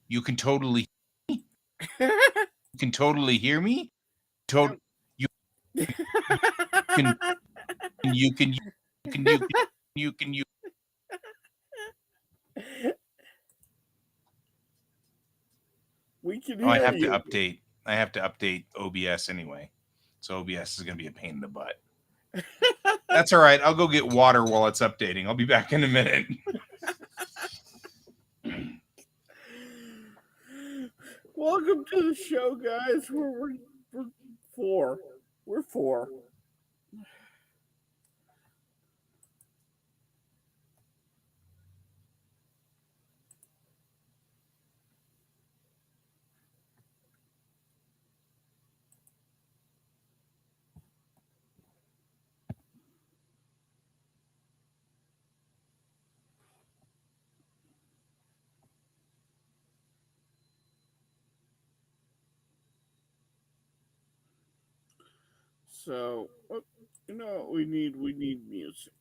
You can totally hear me. You can you can We can Oh, I hear have to you. update. I have to update OBS anyway. So OBS is going to be a pain in the butt. That's all right. I'll go get water while it's updating. I'll be back in a minute. Welcome to the show, guys. We're four. We're four. So, you know what we need? We need music.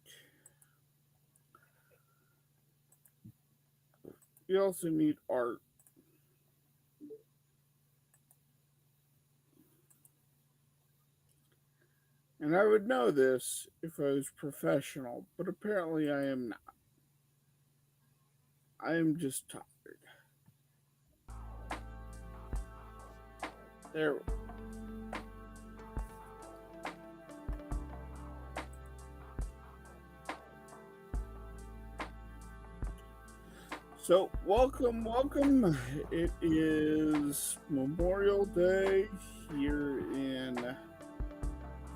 We also need art. And I would know this if I was professional, but apparently I am not. I am just tired. There. So, welcome. It is Memorial Day here in the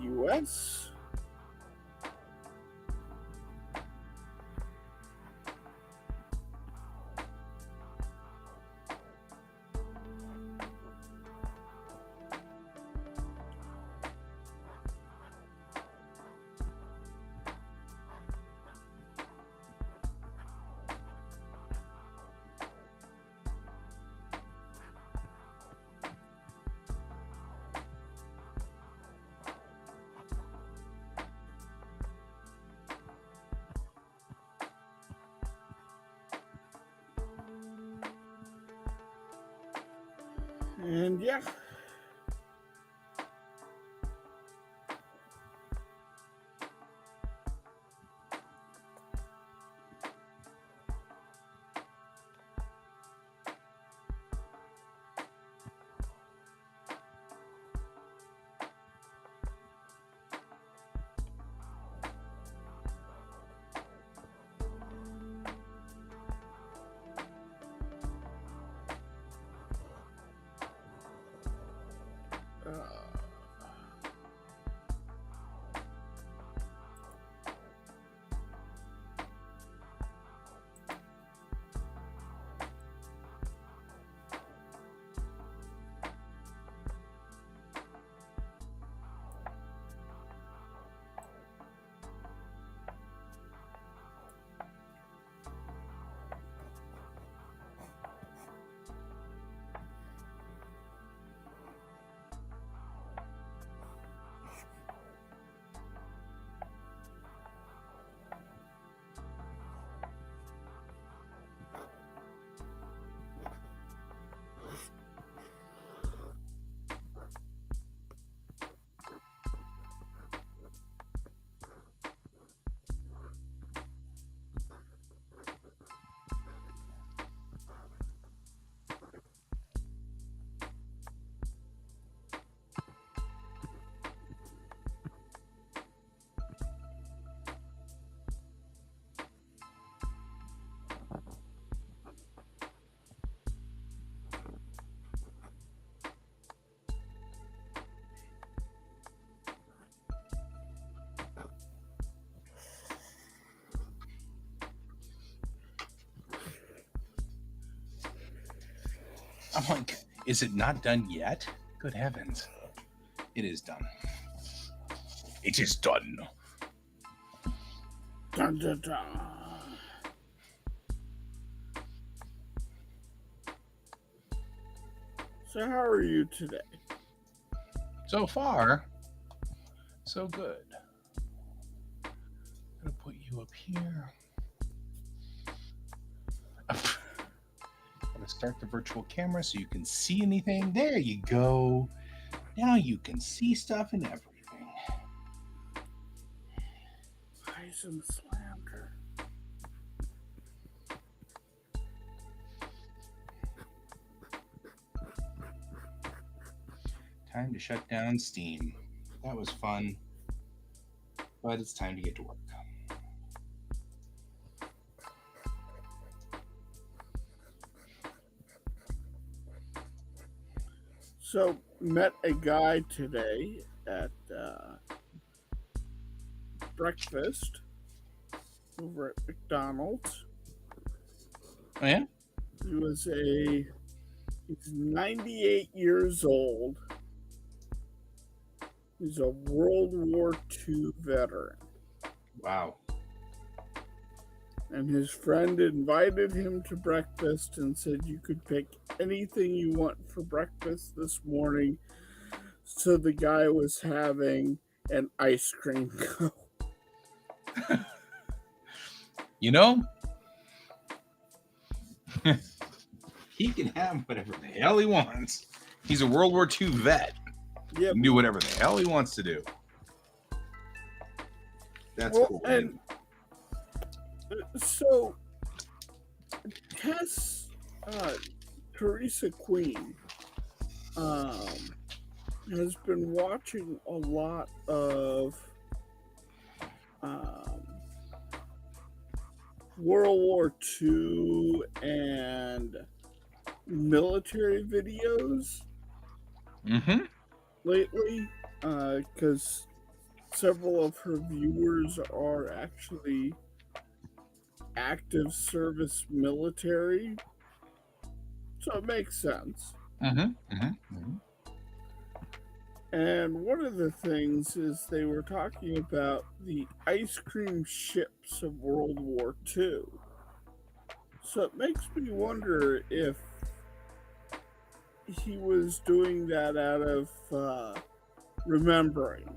U.S. And yeah. I'm like, is it not done yet? Good heavens. It is done. It is done. Dun, dun, dun. So how are you today? So far, so good. I'm gonna put you up here. I'm gonna start the virtual camera so you can see anything. There you go. Now you can see stuff and everything. Heisen slammed her. Time to shut down Steam. That was fun, but it's time to get to work. So, met a guy today at breakfast over at McDonald's. Oh yeah? He's 98 years old. He's a World War II veteran. Wow. And his friend invited him to breakfast and said you could pick anything you want for breakfast this morning. So the guy was having an ice cream cone. You know, he can have whatever the hell he wants. He's a World War II vet. He Yep. can do whatever the hell he wants to do. That's cool. And so Teresa Queen has been watching a lot of World War II and military videos lately, because several of her viewers are actually active service military, so it makes sense. And one of the things is they were talking about the ice cream ships of World War II. So it makes me wonder if he was doing that out of remembering.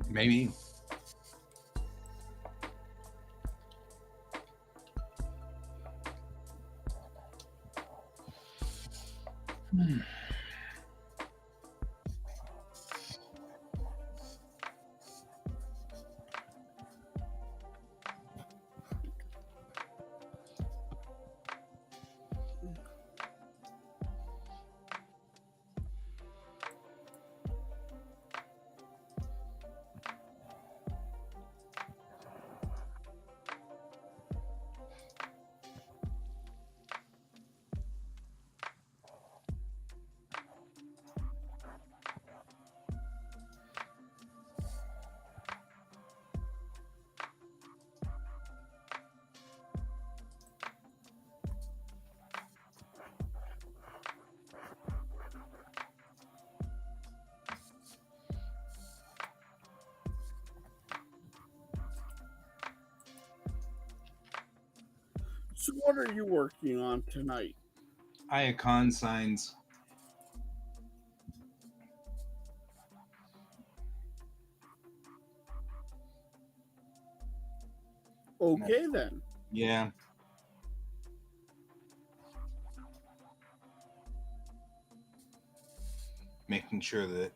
Maybe. So what are you working on tonight? Icon signs. Okay then. Yeah. Making sure that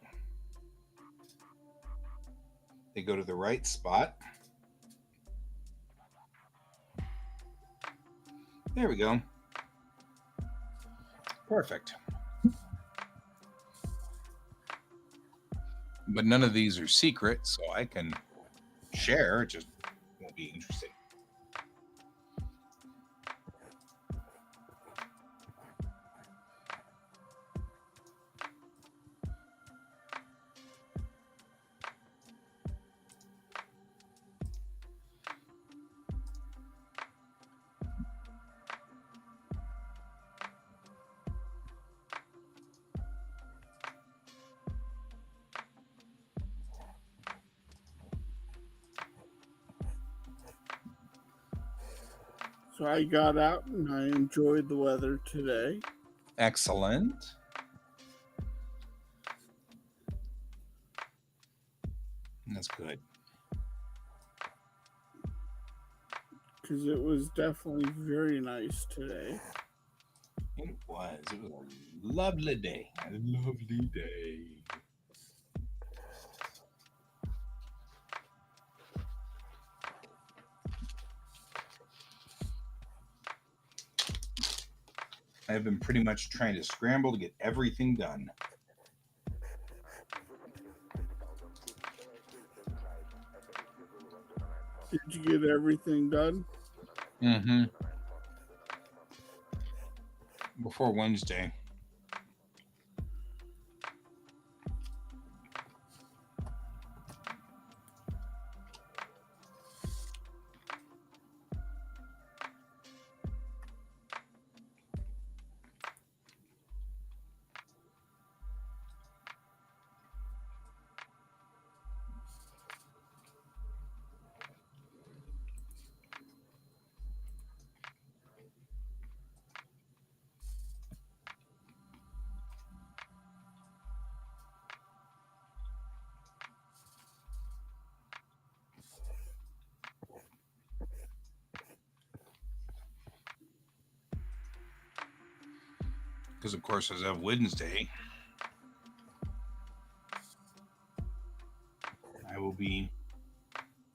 they go to the right spot. There we go. Perfect. But none of these are secret, so I can share. It just won't be interesting. So I got out and I enjoyed the weather today. Excellent. That's good. Because it was definitely very nice today. It was. It was a lovely day. A lovely day. I've been pretty much trying to scramble to get everything done. Did you get everything done? Mm-hmm. Before Wednesday. Because, of course, as of Wednesday, I will be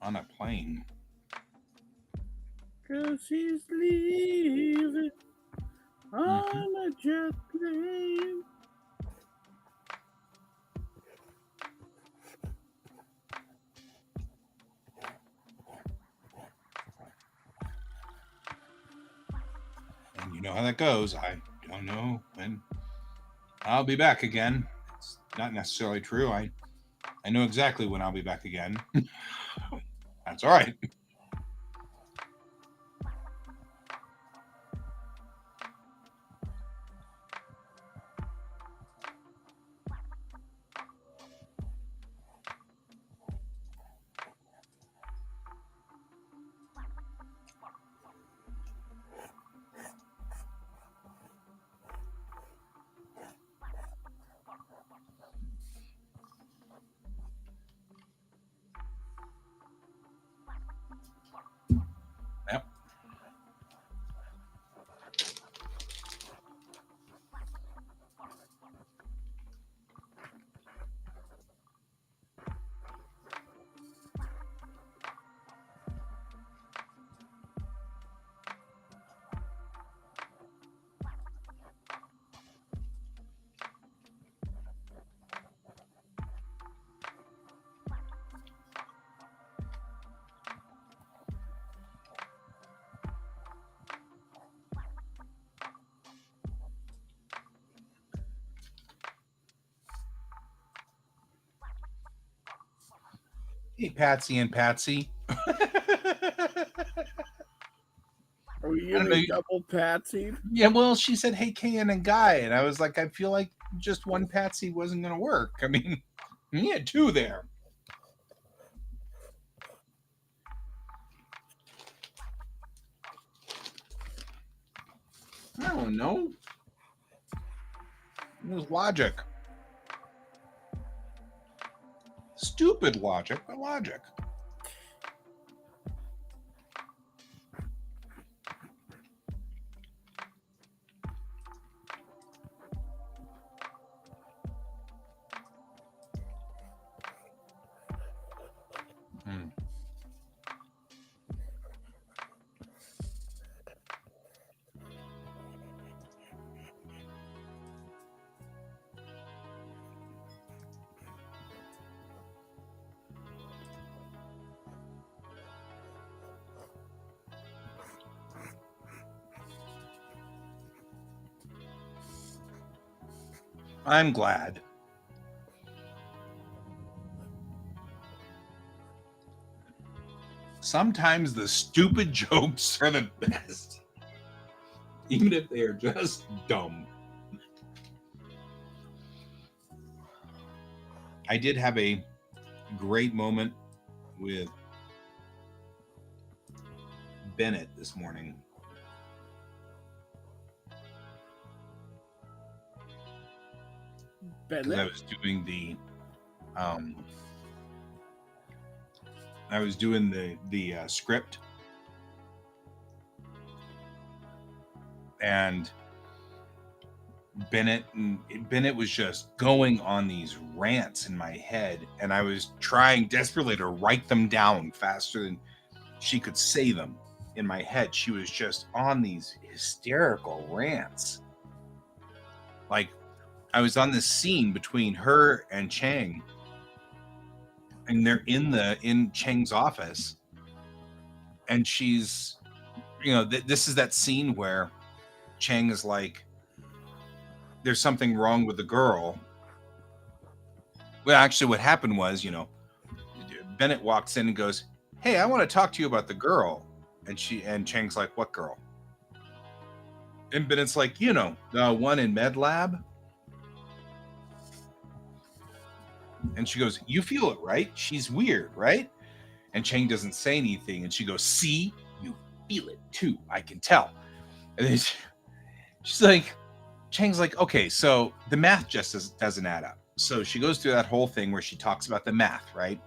on a plane. Because he's leaving Mm-hmm. on a jet plane. And you know how that goes. I don't know when I'll be back again. It's not necessarily true. I know exactly when I'll be back again. That's all right. Yep. Hey, Patsy and Patsy. Are we I don't know. getting double patsied? Yeah, well, she said, "Hey, Ken and Guy," and I was like, I feel like just one Patsy wasn't going to work. I mean, you had two there. I don't know. It was logic. Stupid logic, but logic. Hmm. I'm glad. Sometimes the stupid jokes are the best, even if they are just dumb. I did have a great moment with Bennett this morning. because I Bennett? was doing um, the script, and Bennett was just going on these rants in my head, and I was trying desperately to write them down faster than she could say them in my head. She was just on these hysterical rants. Like, I was on this scene between her and Chang, and they're in Chang's office, and she's, this is that scene where Chang is like, there's something wrong with the girl. Well, actually what happened was, Bennett walks in and goes, "Hey, I want to talk to you about the girl." And Chang's like, "What girl?" And Bennett's like, "The one in med lab." And she goes, "You feel it, right? She's weird, right?" And Chang doesn't say anything. And she goes, "See, you feel it too. I can tell." And then she's like, Chang's like, "Okay, so the math just doesn't add up." So she goes through that whole thing where she talks about the math, right?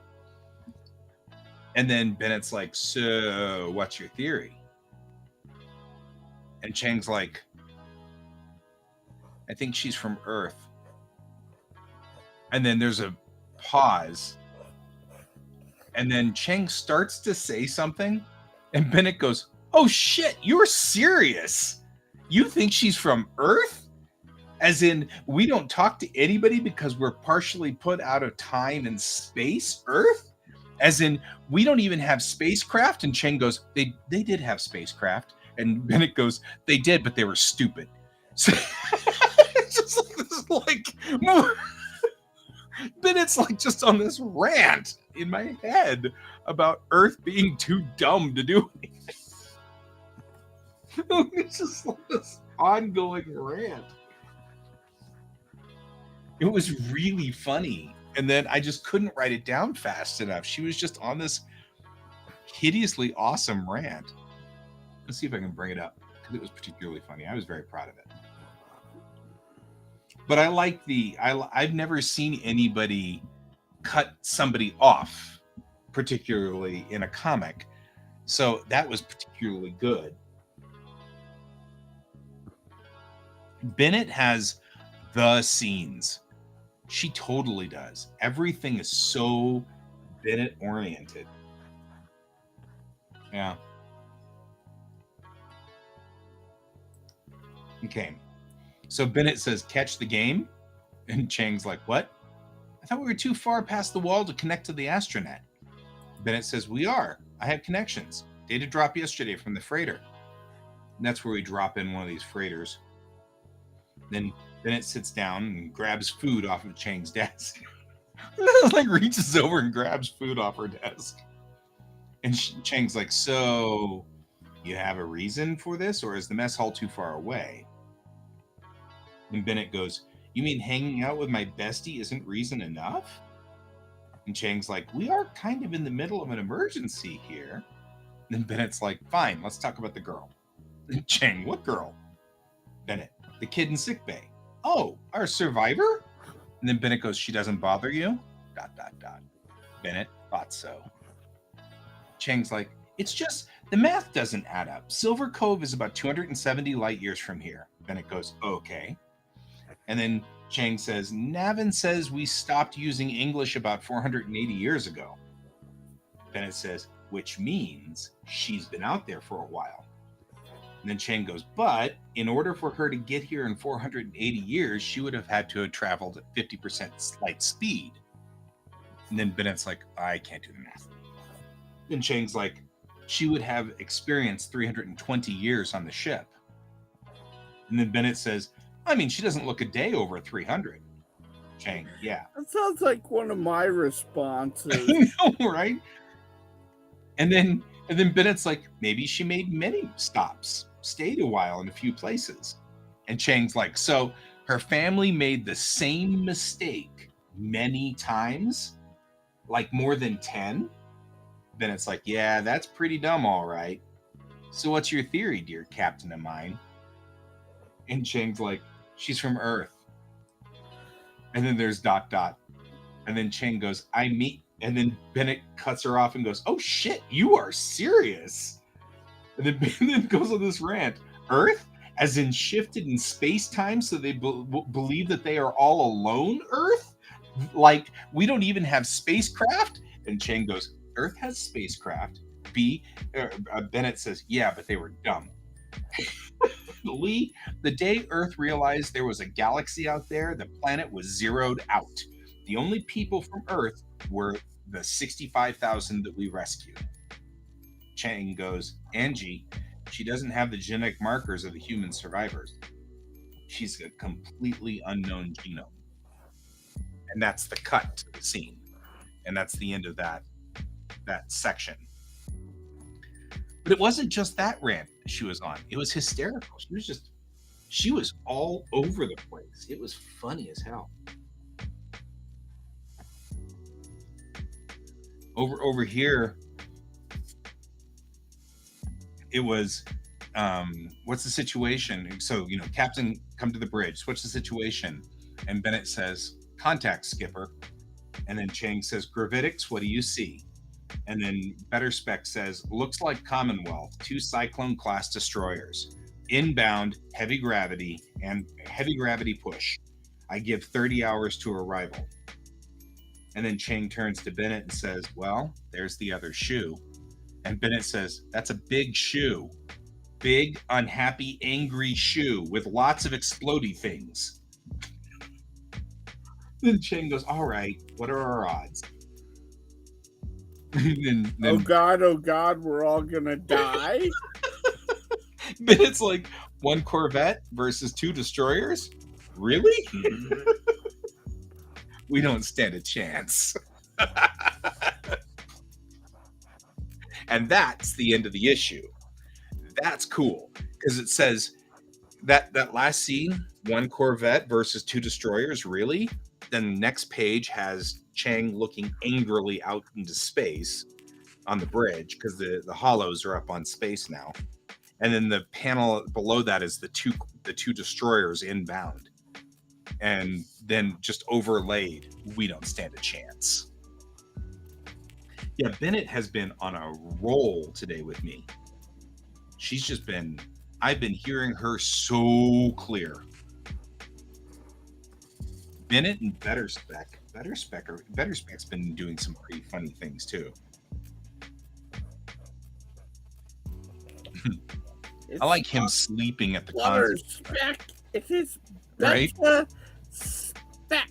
And then Bennett's like, "So what's your theory?" And Chang's like, "I think she's from Earth." And then there's a pause. And then Chang starts to say something. And Bennett goes, "Oh shit, you're serious? You think she's from Earth? As in, we don't talk to anybody because we're partially put out of time and space, Earth? As in, we don't even have spacecraft?" And Chang goes, they did have spacecraft. And Bennett goes, "They did, but they were stupid." So it's just like this, Bennett's like just on this rant in my head about Earth being too dumb to do anything. It's just like this ongoing rant. It was really funny. And then I just couldn't write it down fast enough. She was just on this hideously awesome rant. Let's see if I can bring it up because it was particularly funny. I was very proud of it. But I like I've never seen anybody cut somebody off, particularly in a comic. So that was particularly good. Bennett has the scenes. She totally does. Everything is so Bennett oriented. Yeah. Okay. So Bennett says, "Catch the game." And Chang's like, "What? I thought we were too far past the wall to connect to the astronet." Bennett says, "We are. I have connections. Data dropped yesterday from the freighter." And that's where we drop in one of these freighters. Then Bennett sits down and grabs food off of Chang's desk. Like reaches over and grabs food off her desk. And Chang's like, "So you have a reason for this, or is the mess hall too far away?" And Bennett goes, "You mean hanging out with my bestie isn't reason enough?" And Chang's like, "We are kind of in the middle of an emergency here." And then Bennett's like, "Fine, let's talk about the girl." And Chang, "What girl?" Bennett, "The kid in sickbay." "Oh, our survivor?" And then Bennett goes, "She doesn't bother you?" ... Bennett, "Thought so." Chang's like, "It's just the math doesn't add up. Silver Cove is about 270 light years from here." Bennett goes, "Okay." And then Chang says, "Navin says we stopped using English about 480 years ago." Bennett says, "Which means she's been out there for a while." And then Chang goes, "But in order for her to get here in 480 years, she would have had to have traveled at 50% light speed." And then Bennett's like, "I can't do the math." Then Chang's like, "She would have experienced 320 years on the ship." And then Bennett says, "I mean, she doesn't look a day over 300. Chang, "Yeah." That sounds like one of my responses. I know, right? And then Bennett's like, "Maybe she made many stops, stayed a while in a few places." And Chang's like, "So her family made the same mistake many times, like more than 10? Bennett's like, "Yeah, that's pretty dumb, all right. So what's your theory, dear captain of mine?" And Chang's like, "She's from Earth." And then there's ... And then Chang goes, I meet. And then Bennett cuts her off and goes, oh shit, you are serious. And then Bennett goes on this rant. Earth, as in shifted in space time, so they believe that they are all alone. Earth, like we don't even have spacecraft. And Chang goes, Earth has spacecraft. Bennett says, yeah, but they were dumb. Lee, the day Earth realized there was a galaxy out there, the planet was zeroed out. The only people from Earth were the 65,000 that we rescued. Chang goes, Angie, she doesn't have the genetic markers of the human survivors. She's a completely unknown genome. And that's the cut to the scene. And that's the end of that section. But it wasn't just that rant she was on. It was hysterical. She was all over the place. It was funny as hell. Over here, it was, what's the situation? So, Captain, come to the bridge. What's the situation? And Bennett says, contact, skipper. And then Chang says, gravitics, what do you see? And then Better Spec says, looks like Commonwealth, 2 Cyclone-class destroyers. Inbound, heavy gravity push. I give 30 hours to arrival. And then Chang turns to Bennett and says, well, there's the other shoe. And Bennett says, that's a big shoe. Big, unhappy, angry shoe with lots of explodey things. Then Chang goes, all right, what are our odds? then, oh God, we're all gonna die. Bennett's like, 1 Corvette versus 2 destroyers? Really? We don't stand a chance. And that's the end of the issue. That's cool because it says that last scene, 1 Corvette versus 2 destroyers, really? Then the next page has Chang looking angrily out into space on the bridge because the hollows are up on space now. And then the panel below that is the two destroyers inbound. And then just overlaid, we don't stand a chance. Yeah, Bennett has been on a roll today with me. I've been hearing her so clear. Bennett and Better Spec's been doing some pretty funny things too. I like him sleeping at the concert. Spec. It is right? Spec.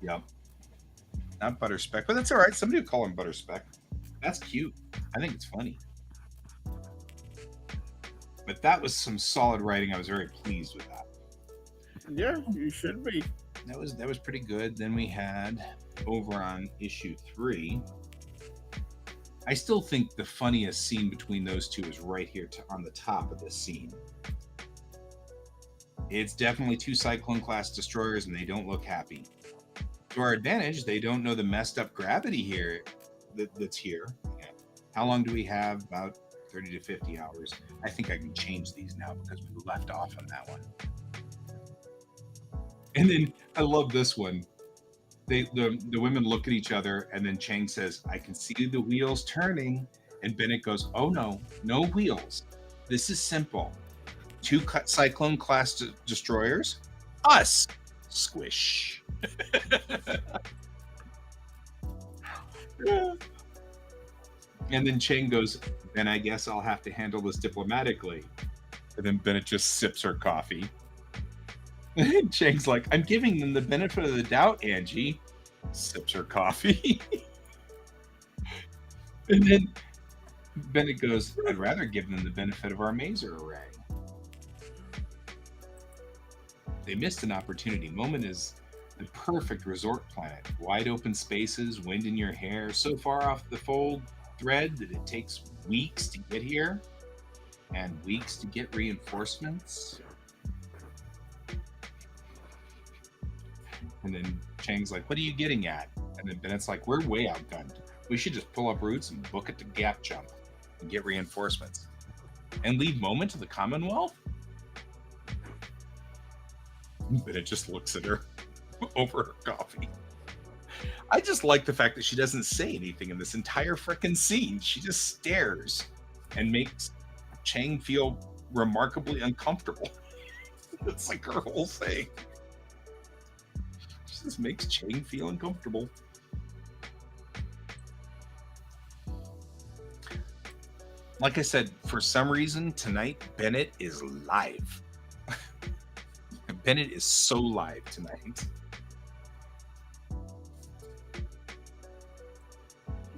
Yep. Not Butter Spec, but that's all right. Somebody would call him Butter Spec. That's cute. I think it's funny. But that was some solid writing. I was very pleased with that. Yeah, you should be. That was pretty good. Then we had over on issue 3. I still think the funniest scene between those two is right here on the top of this scene. It's definitely 2 Cyclone-class destroyers, and they don't look happy. To our advantage, they don't know the messed up gravity here that's here. Yeah. How long do we have? About 30 to 50 hours. I think I can change these now because we left off on that one. And then I love this one. The women look at each other, and then Chang says, I can see the wheels turning. And Bennett goes, oh no wheels. This is simple. 2 Cyclone-class destroyers. Us. Squish. And then Chang goes, then I guess I'll have to handle this diplomatically. And then Bennett just sips her coffee. And Chang's like, I'm giving them the benefit of the doubt, Angie. Sips her coffee. And then Bennett goes, I'd rather give them the benefit of our maser array. They missed an opportunity. Moment is the perfect resort planet. Wide open spaces, wind in your hair, so far off the fold thread that it takes weeks to get here and weeks to get reinforcements. And then Chang's like, what are you getting at? And then Bennett's like, we're way outgunned. We should just pull up roots and book it to gap jump and get reinforcements. and leave moment to the Commonwealth? Bennett just looks at her over her coffee. I just like the fact that she doesn't say anything in this entire freaking scene. She just stares and makes Chang feel remarkably uncomfortable. It's like her whole thing. She just makes Chang feel uncomfortable. Like I said, for some reason tonight, Bennett is live. Bennett is so live tonight.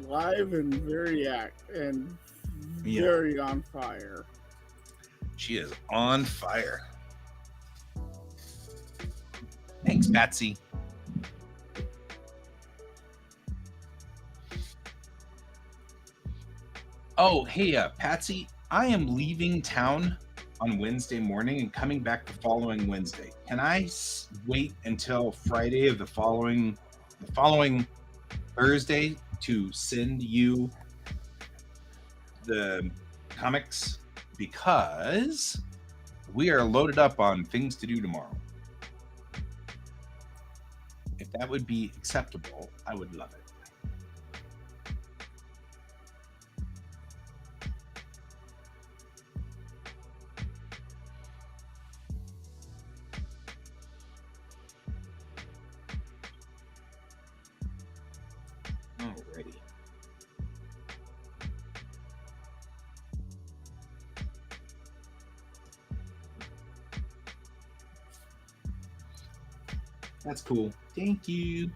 Live and very very on fire. She is on fire. Thanks, Patsy. Oh, hey, Patsy, I am leaving town on Wednesday morning and coming back the following Wednesday. Can I wait until Friday of the following Thursday to send you the comics? Because we are loaded up on things to do tomorrow. If that would be acceptable, I would love it. Alrighty. That's cool. Thank you.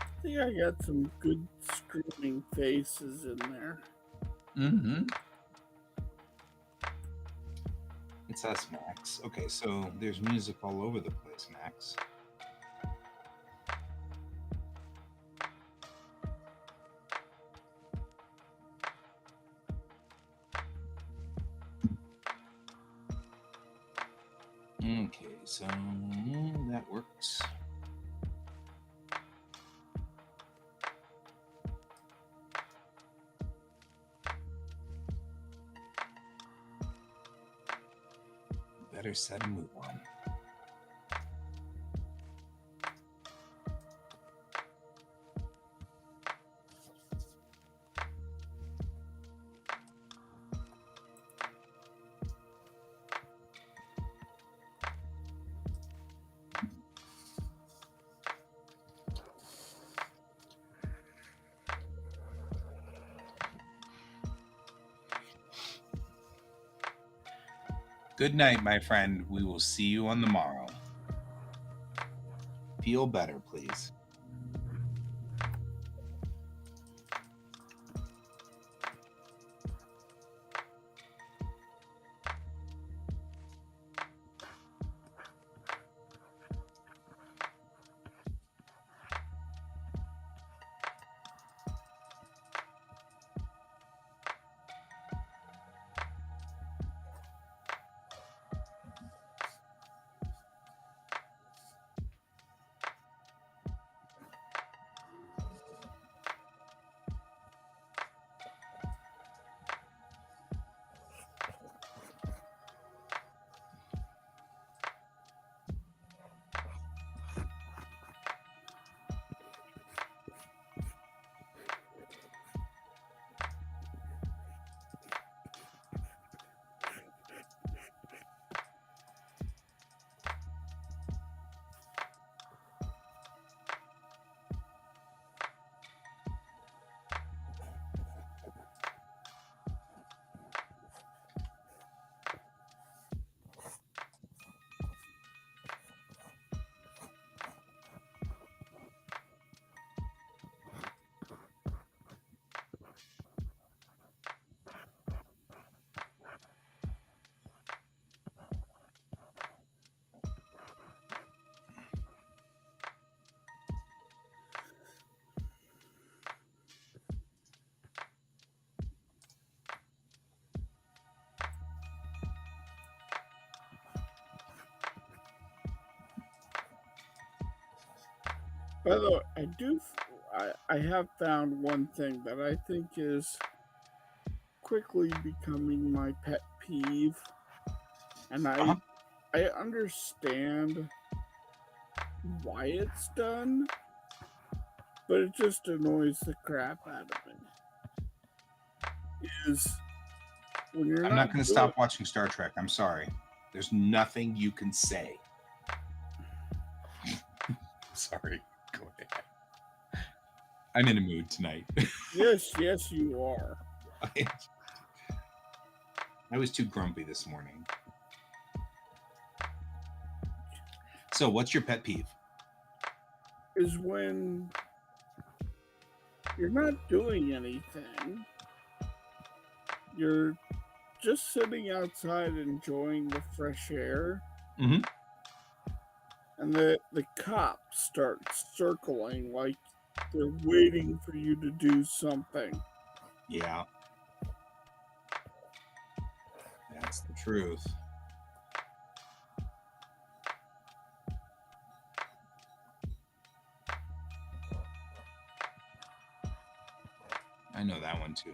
I think I got some good screaming faces in there. Mm-hmm. It's us, Max. Okay, so there's music all over the place, Max. Okay, so that works. Better set and move on. Good night, my friend. We will see you on the morrow. Feel better, please. By the way, I have found one thing that I think is quickly becoming my pet peeve, and Uh-huh. I understand why it's done, but it just annoys the crap out of me. Is when you're I'm not not going to doing stop watching Star Trek. I'm sorry. There's nothing you can say. Sorry. Go ahead. I'm in a mood tonight. yes, you are. I was too grumpy this morning. So, what's your pet peeve? Is when you're not doing anything. You're just sitting outside enjoying the fresh air, Mm-hmm. and the cops start circling like they're waiting for you to do something. Yeah, that's the truth. I know that one too.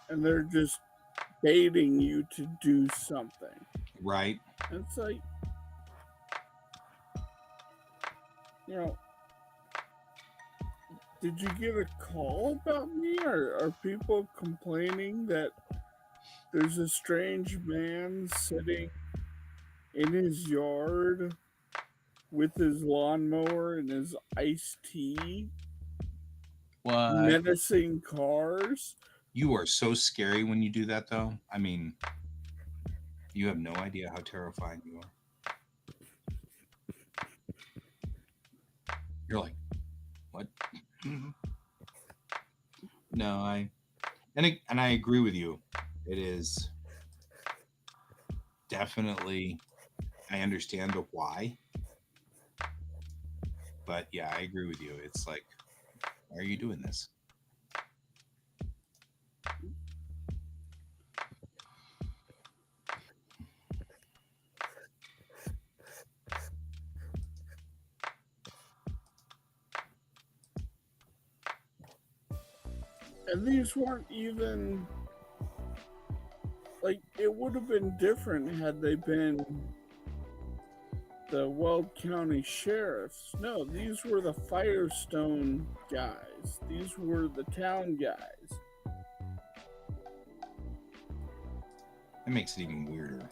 And they're just baiting you to do something. Right? And it's like, you know, did you get a call about me? Are people complaining that there's a strange man sitting in his yard with his lawnmower and his iced tea, What? menacing cars? You are so scary when you do that, though. I mean, you have no idea how terrifying you are. You're like, what? No, and I agree with you. It is definitely. I understand the why, but yeah, I agree with you. It's like, why are you doing this? And these weren't even like it would have been different had they been the Weld County sheriffs. No, these were the Firestone guys. These were the town guys. It makes it even weirder.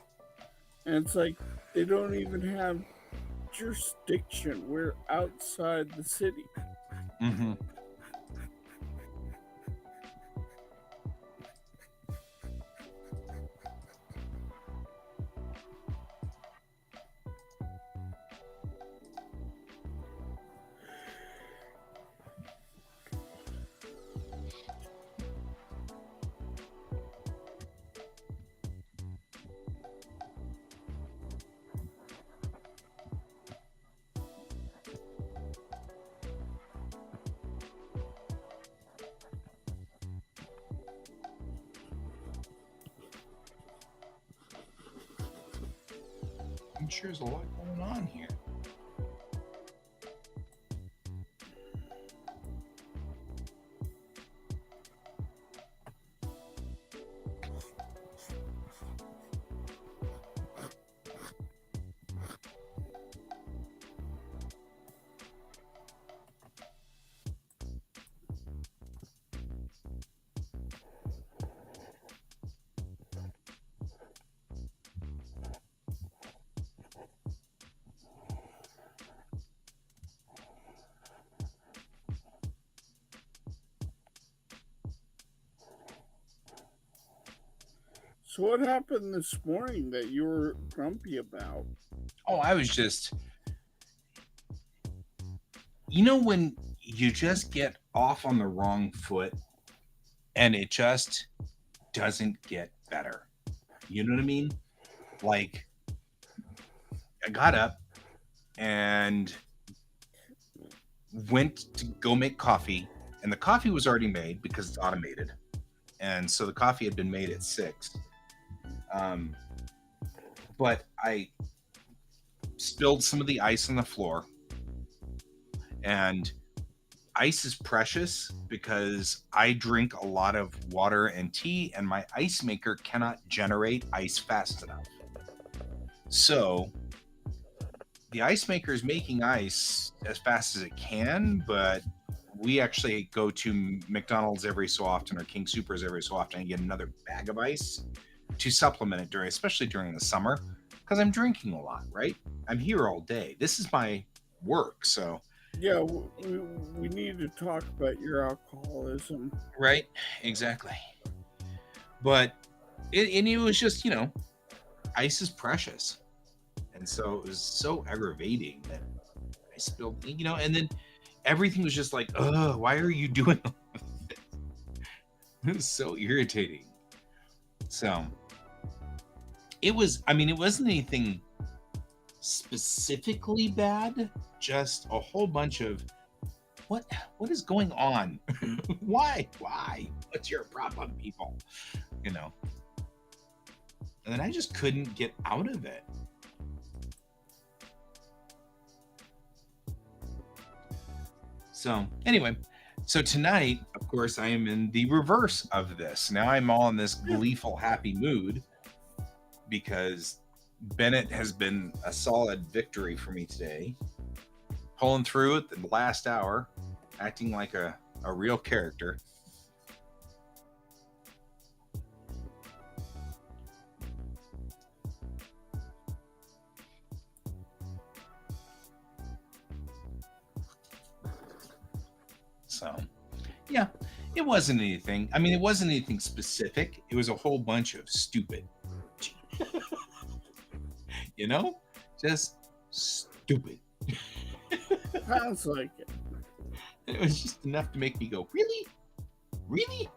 And it's like they don't even have jurisdiction. We're outside the city. Mm-hmm. I'm sure there's a lot going on here. So what happened this morning that you were grumpy about? Oh, I was just, when you just get off on the wrong foot and it just doesn't get better. You know what I mean? Like, I got up and went to go make coffee, and the coffee was already made because it's automated. And so the coffee had been made at 6. Um, but I spilled some of the ice on the floor. And ice is precious because I drink a lot of water and tea, and my ice maker cannot generate ice fast enough. So the ice maker is making ice as fast as it can, but we actually go to McDonald's every so often, or King Supers every so often, and get another bag of ice to supplement it especially during the summer, because I'm drinking a lot, right? I'm here all day. This is my work, so Yeah, we need to talk about your alcoholism. right, exactly. But it was just, ice is precious, and so it was so aggravating that I spilled, and then everything was just like, "Ugh, why are you doing all of this?" It was so irritating. So it wasn't anything specifically bad, just a whole bunch of what is going on? Why? What's your problem, people? And then I just couldn't get out of it. So anyway, so tonight, of course, I am in the reverse of this. Now I'm all in this gleeful, happy mood because Bennett has been a solid victory for me today, pulling through it the last hour, acting like a real character. So, yeah, it wasn't anything. It wasn't anything specific. It was a whole bunch of stupid. Just stupid. Sounds like it. It was just enough to make me go, really? Really?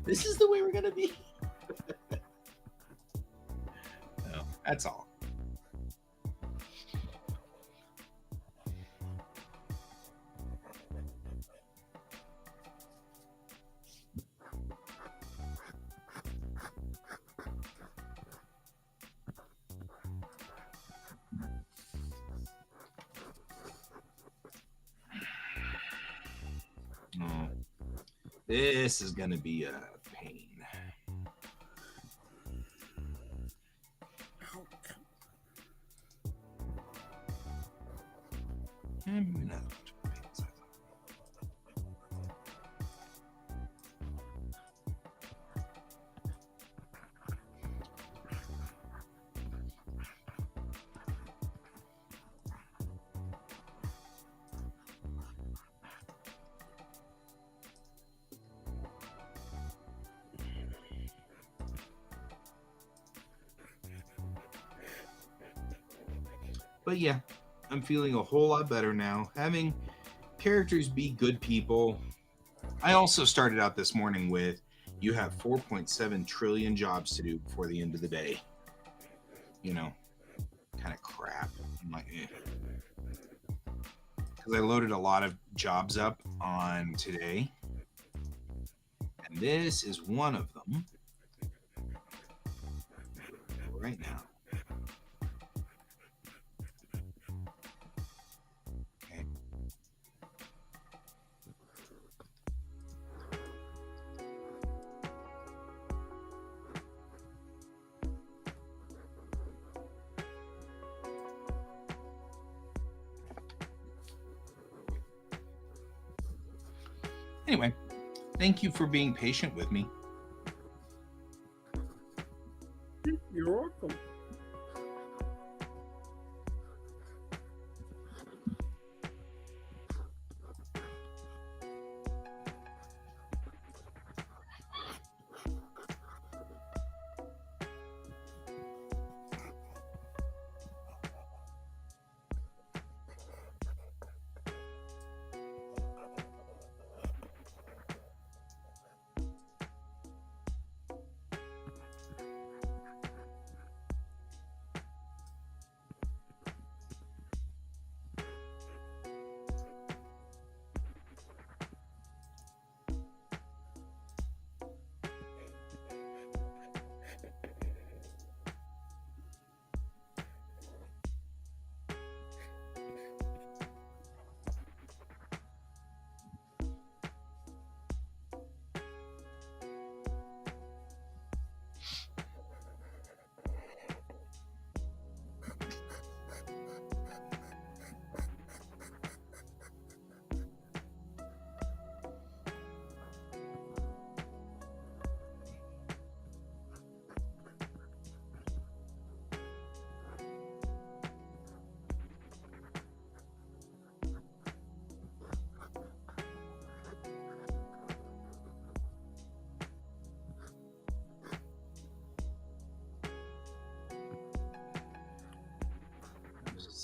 This is the way we're going to be? No, that's all. Oh, this is going to be a pain. But yeah, I'm feeling a whole lot better now. Having characters be good people. I also started out this morning with, you have 4.7 trillion jobs to do before the end of the day. Kind of crap. I'm like, because I loaded a lot of jobs up on today. And this is one of them right now. Okay. Anyway, thank you for being patient with me. You're welcome.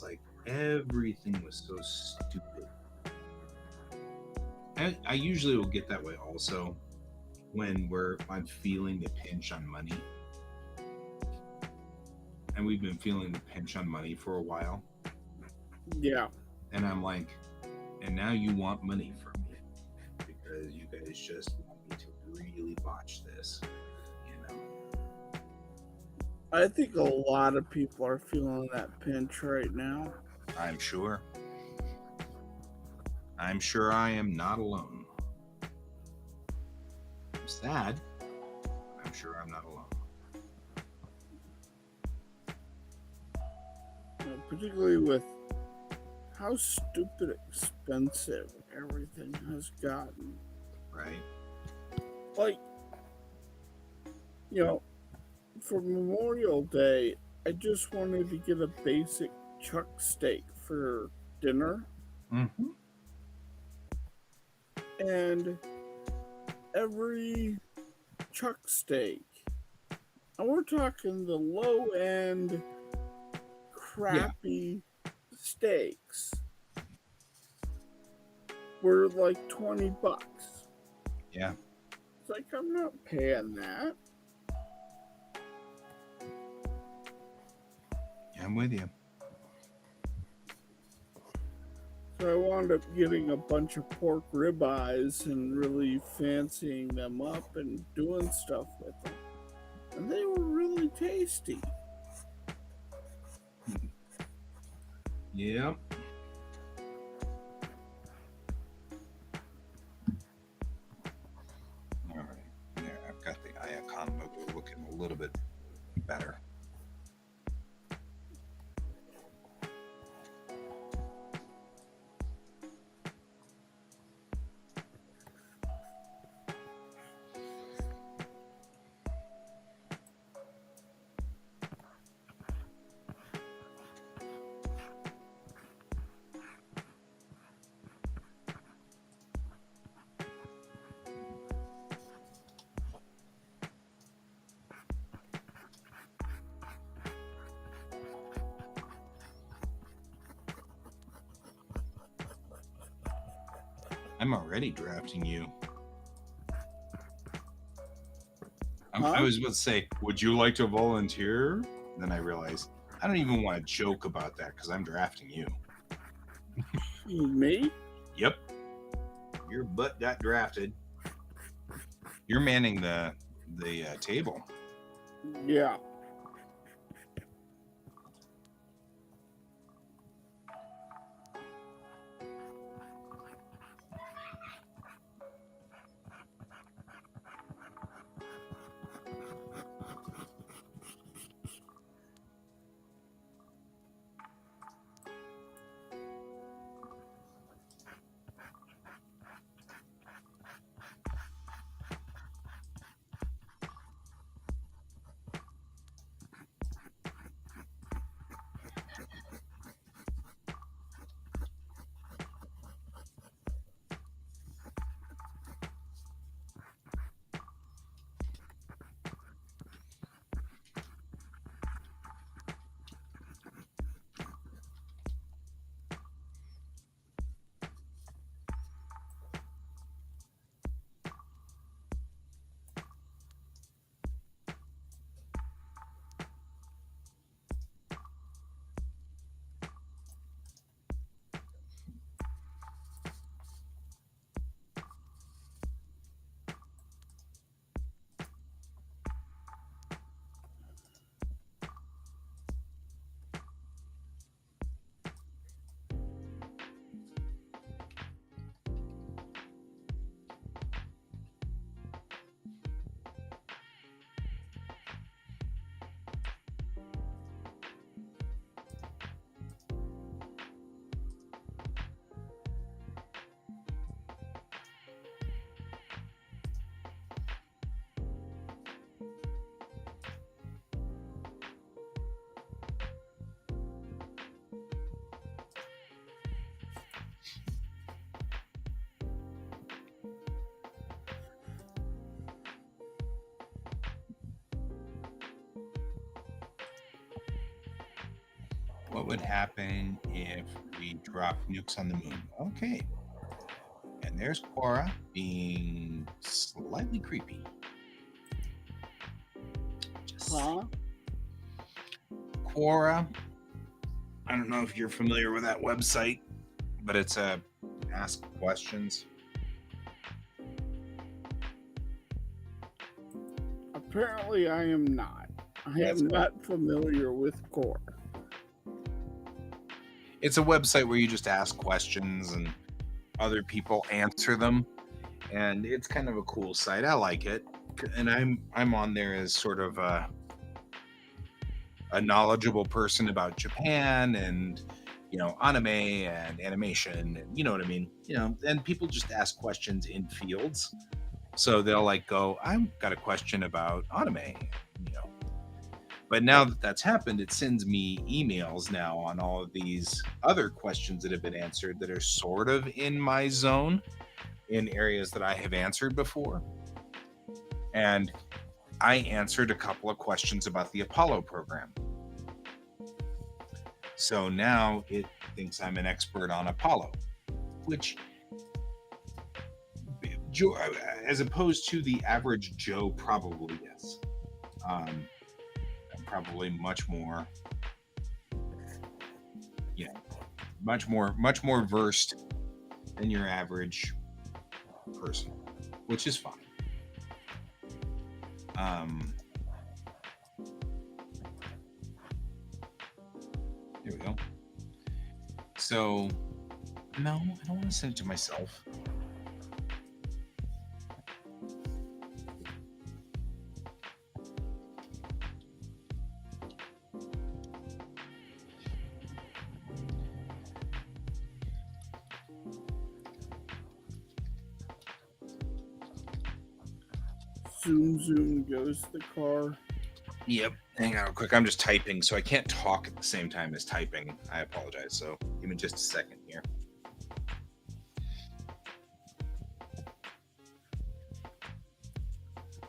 like everything was so stupid. I usually will get that way also when I'm feeling the pinch on money. And we've been feeling the pinch on money for a while. Yeah. And I'm like, and now you want money from me because you guys just want me to really botch this, you know? I think a lot of people are feeling that pinch right now. I'm sure. I'm sure I am not alone. I'm sad. I'm sure I'm not alone. Particularly with how stupid expensive everything has gotten. Right? Like, you know, for Memorial Day, I just wanted to get a basic chuck steak for dinner. Mm-hmm. And every chuck steak, and we're talking the low end, crappy steaks, were like $20. Yeah. It's like, I'm not paying that. I'm with you. So I wound up getting a bunch of pork ribeyes and really fancying them up and doing stuff with them. And they were really tasty. Yep. All right. There, I've got the icon logo looking a little bit better. I'm already drafting you. I was about to say, would you like to volunteer? Then I realized I don't even want to joke about that because I'm drafting you. Me? Yep. Your butt got drafted. You're manning the table. Yeah. What would happen if we drop nukes on the moon? Okay. And there's Quora being slightly creepy. Huh? Quora. I don't know if you're familiar with that website, but it's a ask questions. Apparently, I am not. I am not familiar with Core. It's a website where you just ask questions and other people answer them, and it's kind of a cool site. I like it, and I'm on there as sort of a knowledgeable person about Japan and anime and animation, and you know what I mean. And people just ask questions in fields, so they'll like go, I've got a question about anime, you know. But now that that's happened, it sends me emails now on all of these other questions that have been answered that are sort of in my zone in areas that I have answered before. And I answered a couple of questions about the Apollo program. So now it thinks I'm an expert on Apollo, which, as opposed to the average Joe, probably yes. I'm probably much more versed than your average person, which is fine. There we go. So, no, I don't want to send it to myself. Zoom goes the car. Yep. Hang on real quick. I'm just typing, so I can't talk at the same time as typing. I apologize. So give me just a second here.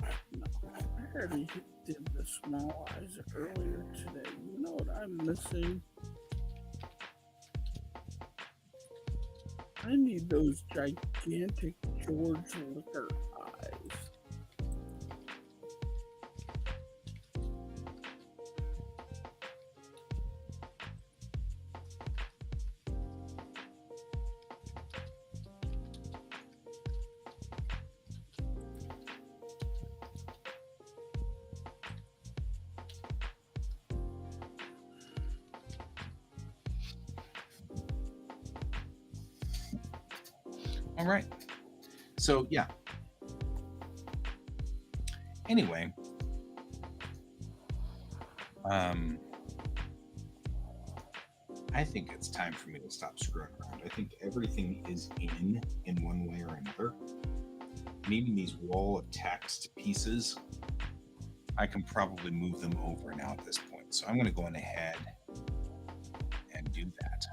I already did the small eyes earlier today. You know what I'm missing? I need those gigantic George Liquor eyes. All right. So, yeah. Anyway, I think it's time for me to stop screwing around. I think everything is in one way or another. And even these wall of text pieces, I can probably move them over now at this point. So I'm going to go on ahead and do that.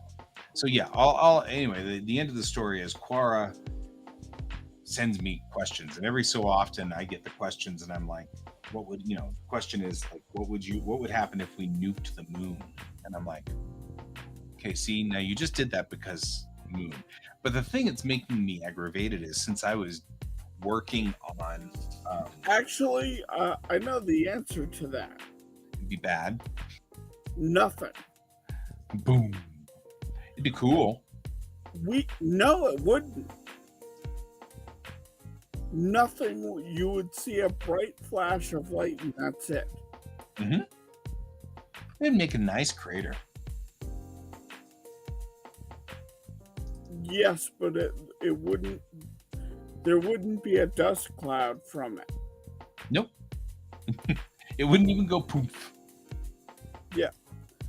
So yeah, I'll anyway, the end of the story is Quora sends me questions, and every so often I get the questions and I'm like, what would, the question is like, what would happen if we nuked the moon? And I'm like, okay, see, now you just did that because moon. But the thing that's making me aggravated is since I was working on Actually, I know the answer to that. it'd be bad. Nothing. Boom. It'd be cool. No, it wouldn't. Nothing. You would see a bright flash of light, and that's it. Mm-hmm. It'd make a nice crater. Yes, but it wouldn't. There wouldn't be a dust cloud from it. Nope. It wouldn't even go poof. Yeah.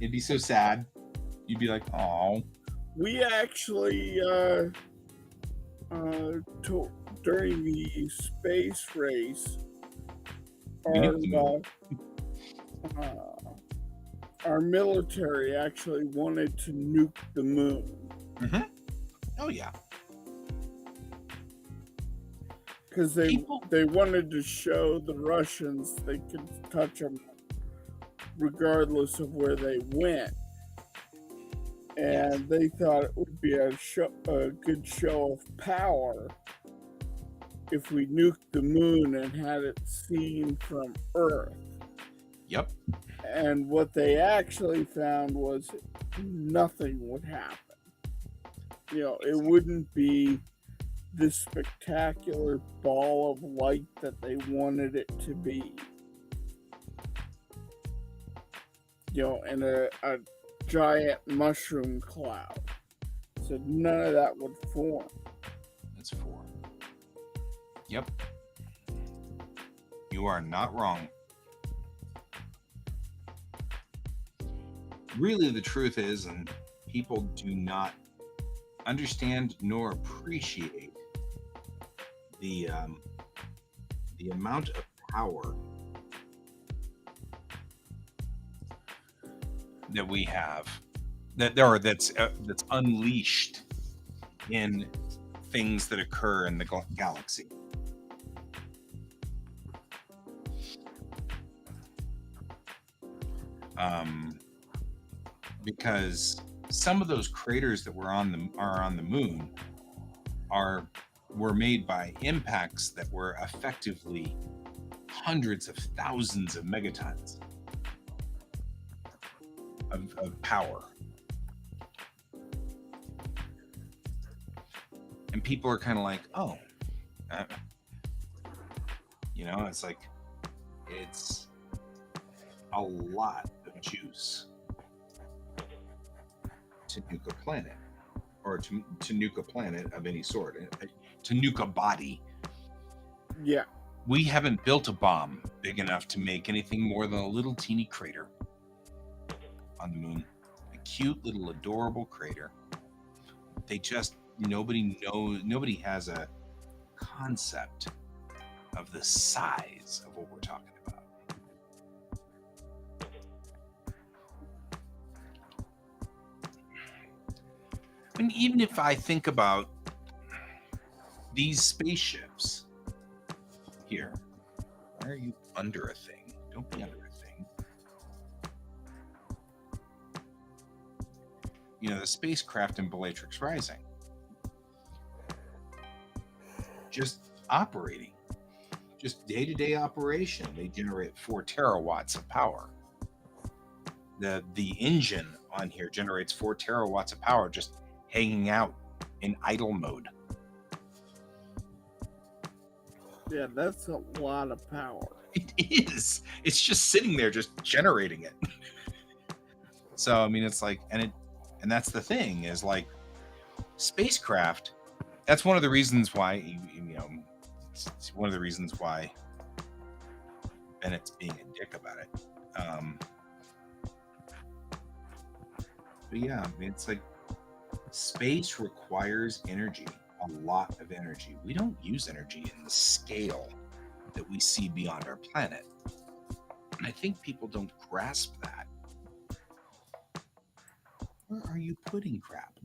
It'd be so sad. You'd be like, oh. We actually, during the space race, our military actually wanted to nuke the moon. Mm-hmm. Oh, yeah. Because they wanted to show the Russians they could touch them regardless of where they went. Yes. and they thought it would be a good show of power if we nuked the moon and had it seen from Earth. Yep. And what they actually found was nothing would happen. It wouldn't be this spectacular ball of light that they wanted it to be. And a giant mushroom cloud. So none of that would form. That's 4. Yep. You are not wrong. Really, the truth is, and people do not understand nor appreciate the amount of power that we have, that's unleashed in things that occur in the galaxy. Because some of those craters that are on the moon were made by impacts that were effectively hundreds of thousands of megatons of power. And people are kind of like, oh, it's like, it's a lot of juice to nuke a planet, or to nuke a planet of any sort, to nuke a body. Yeah. We haven't built a bomb big enough to make anything more than a little teeny crater on the moon. A cute little adorable crater. Nobody has a concept of the size of what we're talking about. And even if I think about these spaceships here, why are you under a thing? Don't be under a thing. The spacecraft in Bellatrix Rising, just operating, just day-to-day operation, they generate 4 terawatts of power. The engine on here generates 4 terawatts of power just hanging out in idle mode. Yeah, that's a lot of power. It is. It's just sitting there, just generating it. So I mean, it's like, and that's the thing, is like, spacecraft. That's one of the reasons why it's one of the reasons why Bennett's being a dick about it. But yeah, I mean, it's like, space requires energy, a lot of energy. We don't use energy in the scale that we see beyond our planet. And I think people don't grasp that. Where are you putting crap?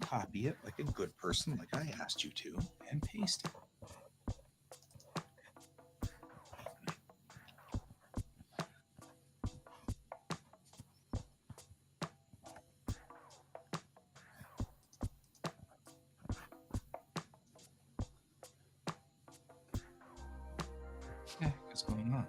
Copy it like a good person, like I asked you to, and paste it. What the heck is going on?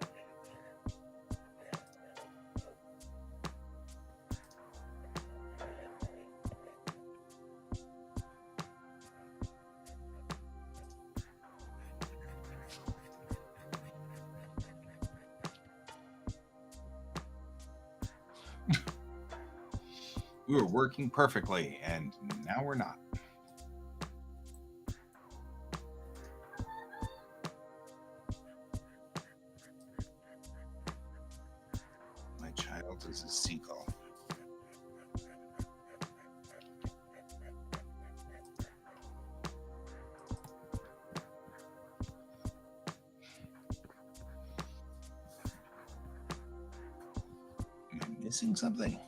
We were working perfectly, and now we're not. My child is a seagull. Am I missing something?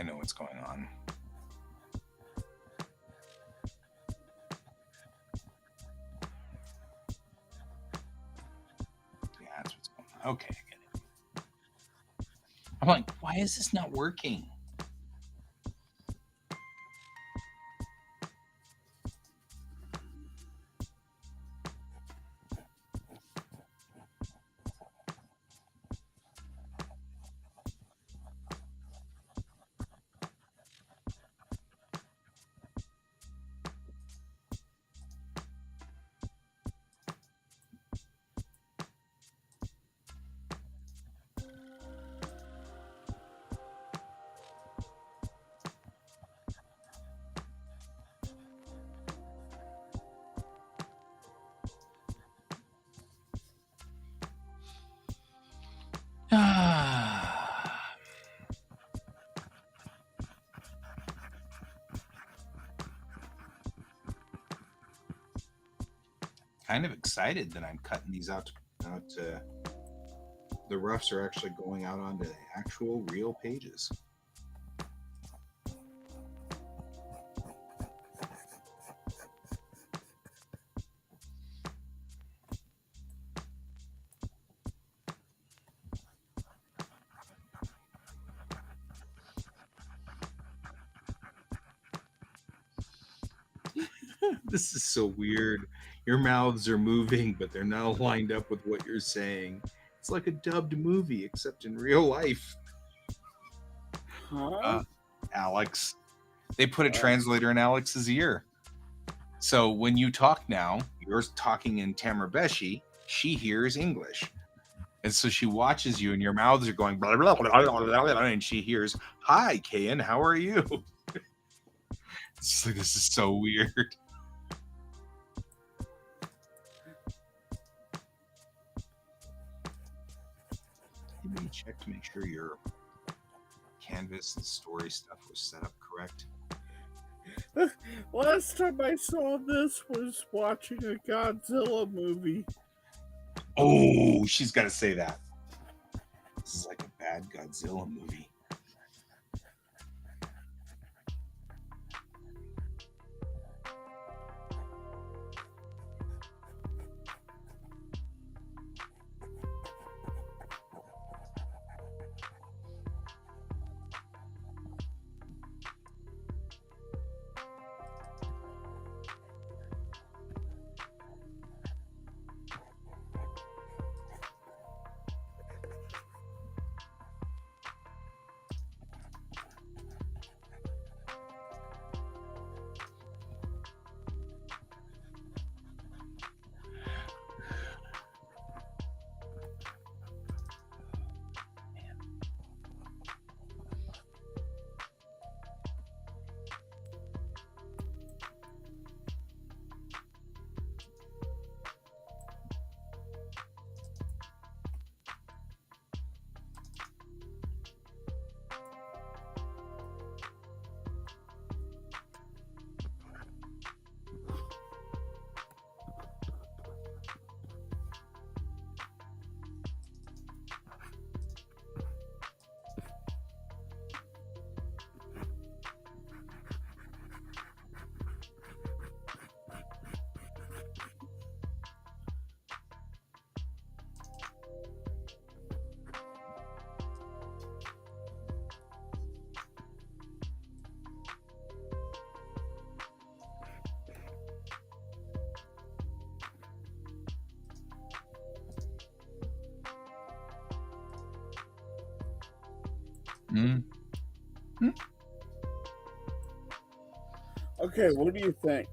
I know what's going on. Yeah, that's what's going on. Okay, I get it. I'm like, why is this not working? Kind of excited that I'm cutting these out. The roughs are actually going out onto the actual real pages. This is so weird. Your mouths are moving, but they're not lined up with what you're saying. It's like a dubbed movie, except in real life. Huh? Alex. They put a translator in Alex's ear. So when you talk now, you're talking in Tamarbeshi, she hears English. And so she watches you and your mouths are going blah, blah, blah, blah, blah, blah, and she hears, "Hi, Kayan, how are you?" It's like, this is so weird. Maybe check to make sure your canvas and story stuff was set up correct. Last time I saw this was watching a Godzilla movie. Oh, she's got to say that. This is like a bad Godzilla movie. Okay, what do you think?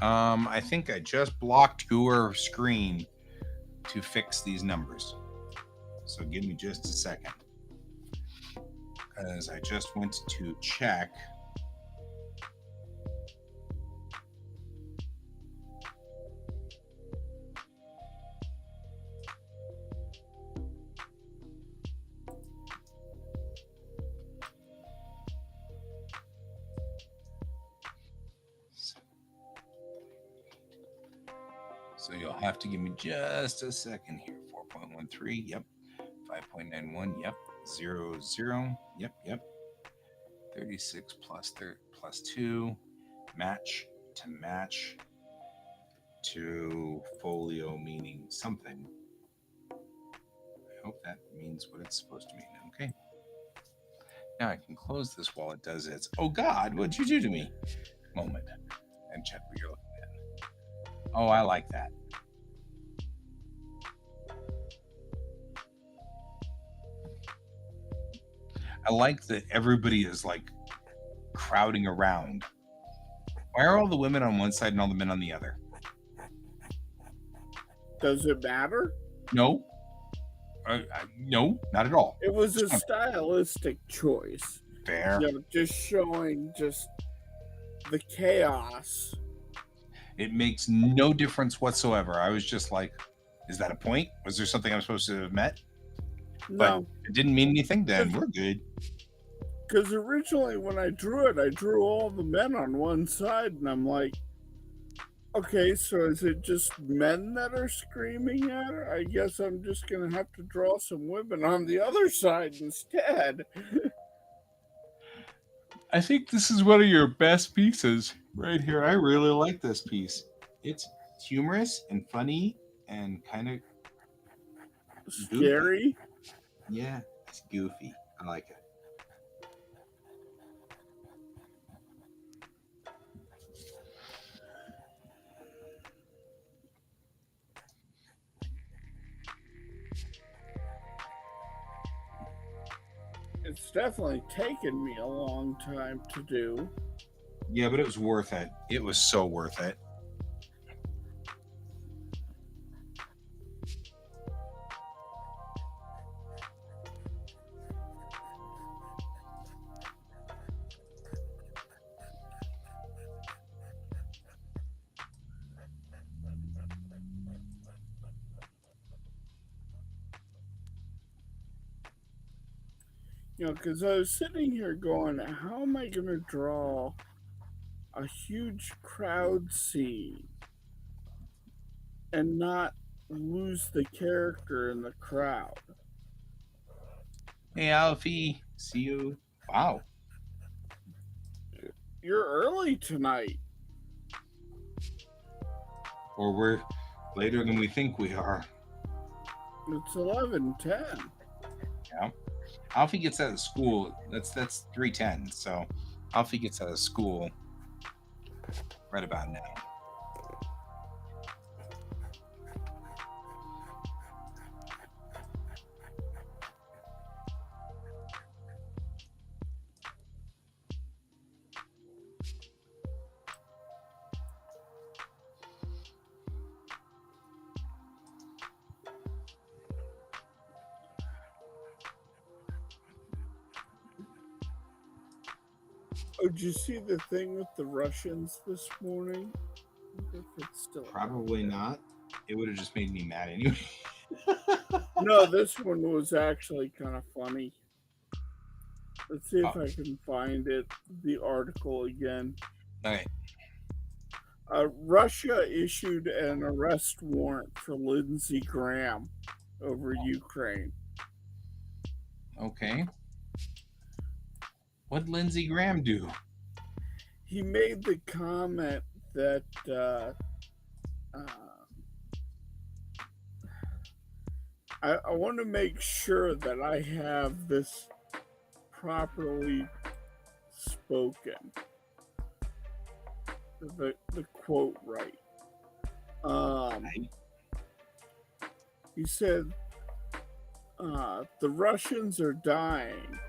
I think I just blocked your screen to fix these numbers. So give me just a second. Because I just went to check. So you'll have to give me just a second here. 4.13, yep. 5.91, yep. 00, yep. 36 plus 2, match to match to folio meaning something. I hope that means what it's supposed to mean. Okay. Now I can close this while it does its, oh God, what'd you do to me? Moment and check what you're looking at. Oh, I like that. I like that everybody is like crowding around. Why are all the women on one side and all the men on the other? Does it matter? No. No, not at all. It was a stylistic choice. Fair. Just showing just the chaos. It makes no difference whatsoever. I was just like, is that a point? Was there something I'm supposed to have met? No. But it didn't mean anything, then we're good. Because originally when I drew all the men on one side, and I'm like, okay, so is it just men that are screaming at her? I guess I'm just going to have to draw some women on the other side instead. I think this is one of your best pieces right here. I really like this piece. It's humorous and funny and kind of scary. Yeah, it's goofy. I like it. It's definitely taken me a long time to do. Yeah, but it was worth it. It was so worth it. Because I was sitting here going, how am I going to draw a huge crowd scene and not lose the character in the crowd? Hey, Alfie. See you. Wow. You're early tonight. Or we're later than we think we are. It's 11:10. Yeah. Alfie gets out of school. That's 3:10. So Alfie gets out of school right about now. Oh, did you see the thing with the Russians this morning? If it's still Probably not. It would have just made me mad anyway. No, this one was actually kind of funny. Let's see if I can find it, the article again. Okay. Russia issued an arrest warrant for Lindsey Graham over Ukraine. Okay. What'd Lindsey Graham do? He made the comment that I want to make sure that I have this properly spoken. The quote right. He said, the Russians are dying.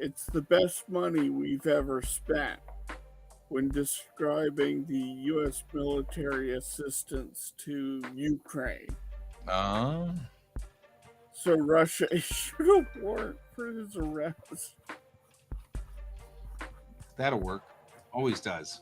It's the best money we've ever spent, when describing the U.S. military assistance to Ukraine. So Russia issued a warrant for his arrest. That'll work. Always does.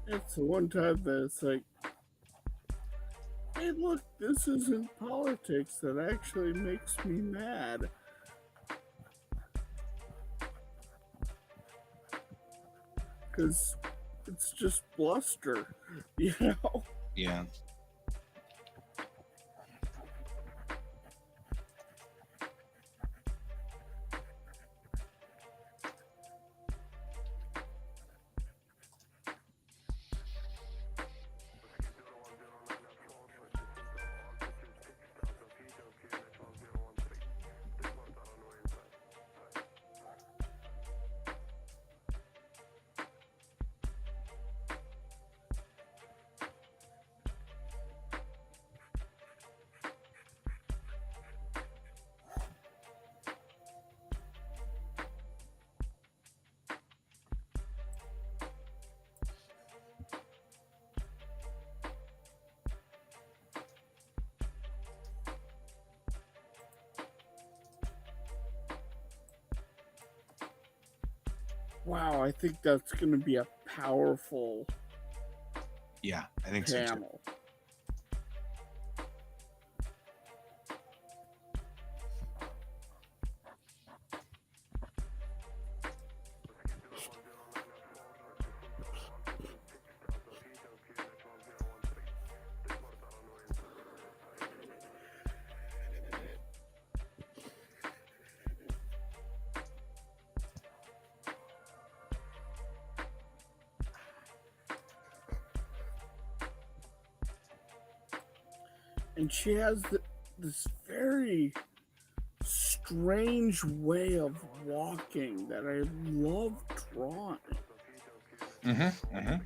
It's the one time that it's like, hey, look, this isn't politics that actually makes me mad. Because it's just bluster, you know? Yeah. Wow, I think that's going to be a powerful Yeah, I think so too. panel. And she has this very strange way of walking that I love drawing. Mm-hmm. Mm-hmm.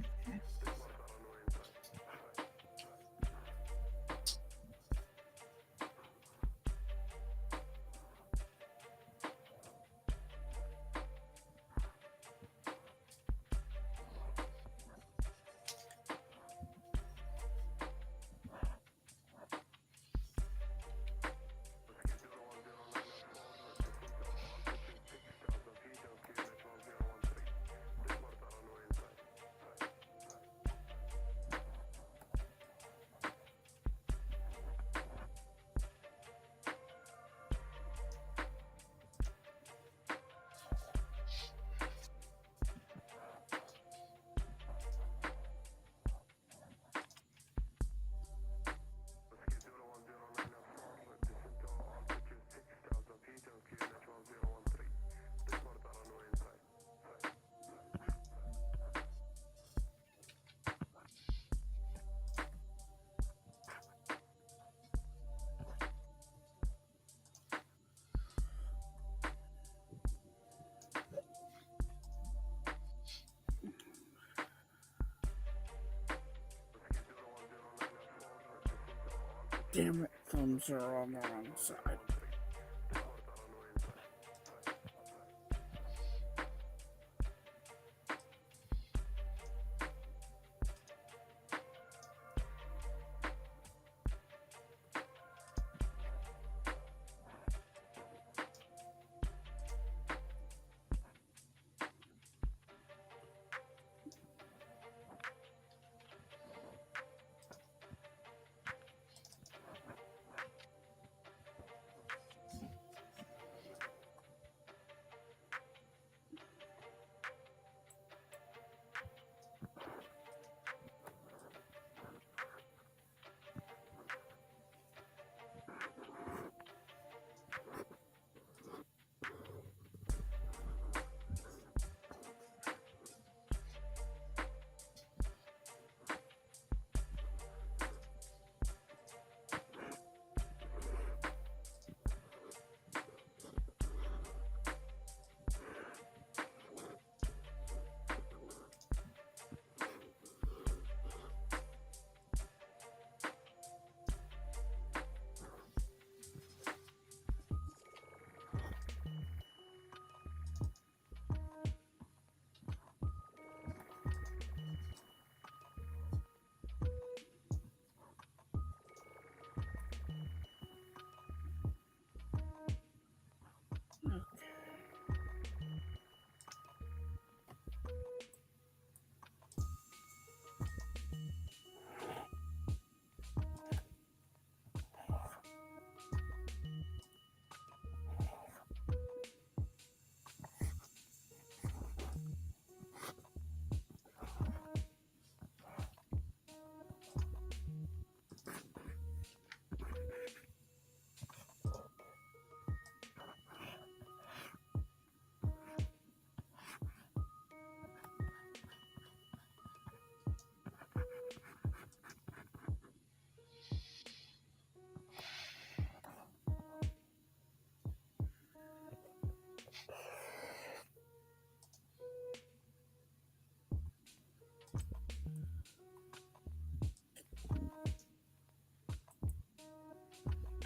Damn it, thumbs are on the wrong side.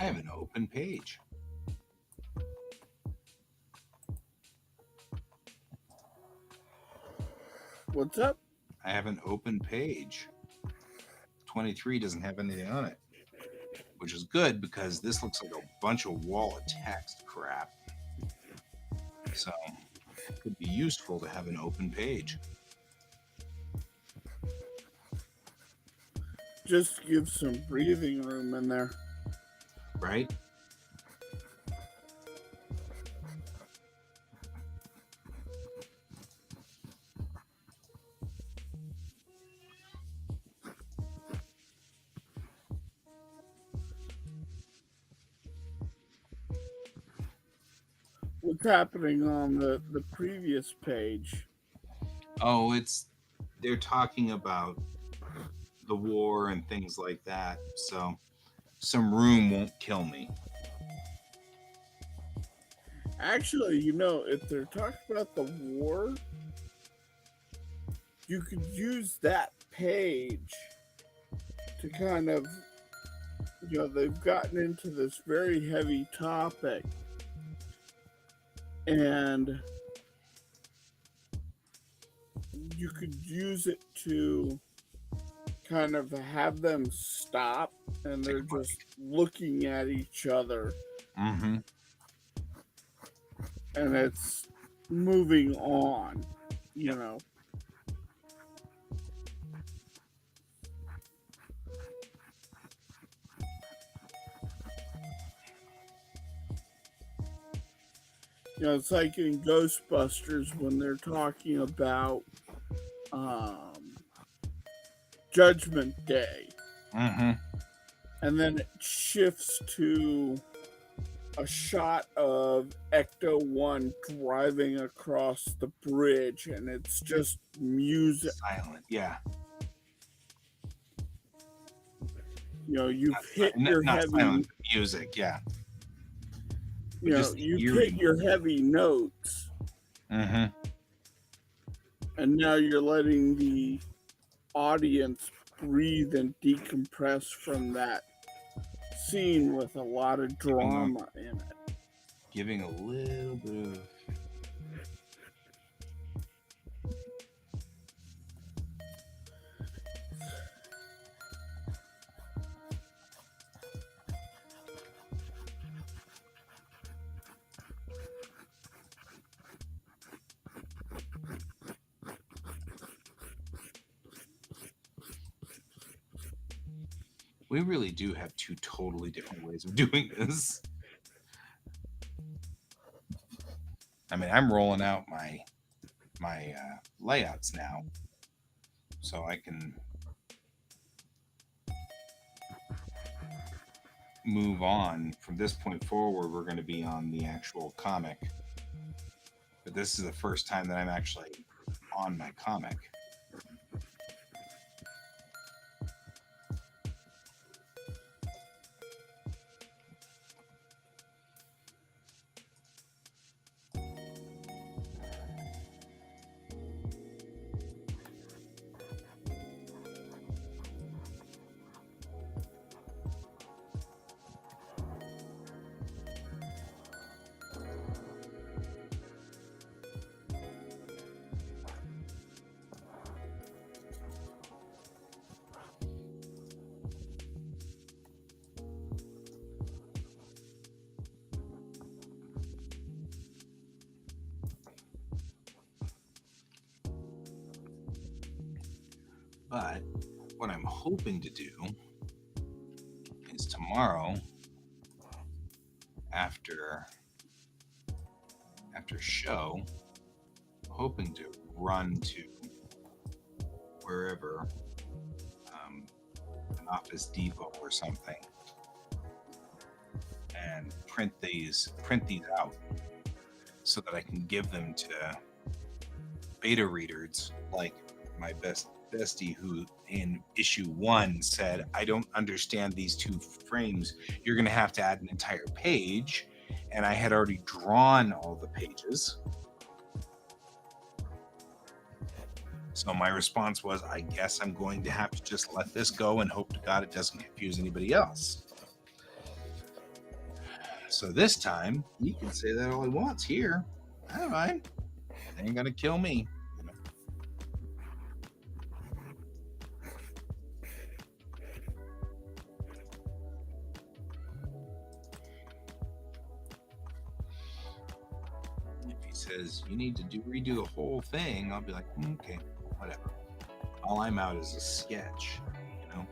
I have an open page. What's up? I have an open page. 23 doesn't have anything on it, which is good because this looks like a bunch of wall of text crap. So it could be useful to have an open page. Just give some breathing room in there. Right? What's happening on the previous page? Oh, they're talking about the war and things like that. So some room won't kill me. Actually, if they're talking about the war, you could use that page to kind of, they've gotten into this very heavy topic, and you could use it to kind of have them stop, and they're just looking at each other. Mm-hmm. And it's moving on, you know. It's like in Ghostbusters when they're talking about Judgment Day. Mm-hmm. And then it shifts to a shot of Ecto-1 driving across the bridge, and it's just music. Silent, yeah. You've hit your not heavy silent, music, yeah. You've hit your heavy notes. Mm-hmm. And now you're letting the audience breathe and decompress from that scene with a lot of drama in it. Giving a little bit of... We really do have two totally different ways of doing this. I mean, I'm rolling out my layouts now, so I can move on. From this point forward, we're going to be on the actual comic. But this is the first time that I'm actually on my comic. But what I'm hoping to do is tomorrow, after show, hoping to run to wherever, an Office Depot or something, and print these out so that I can give them to beta readers, like my bestie who in issue 1 said, I don't understand these two frames, you're going to have to add an entire page. And I had already drawn all the pages. So my response was, I guess I'm going to have to just let this go and hope to God it doesn't confuse anybody else. So this time he can say that all he wants here. I don't mind. They ain't gonna kill me. You know? If he says you need to redo the whole thing, I'll be like, okay, whatever. All I'm out is a sketch, you know.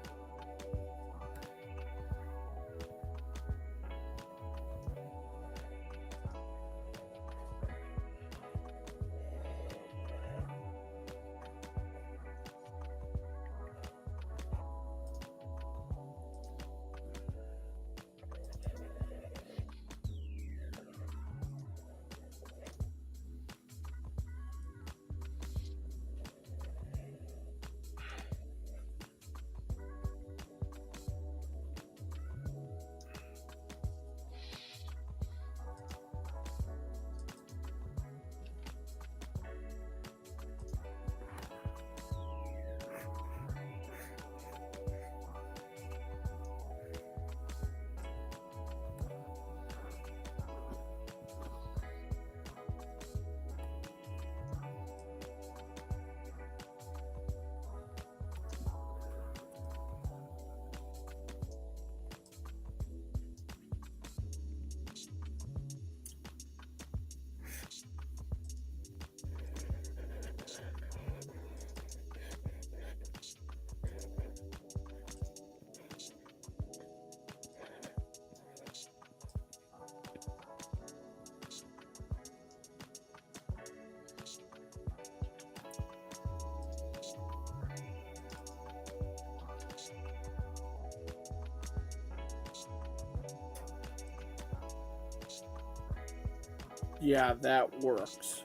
Yeah, that works.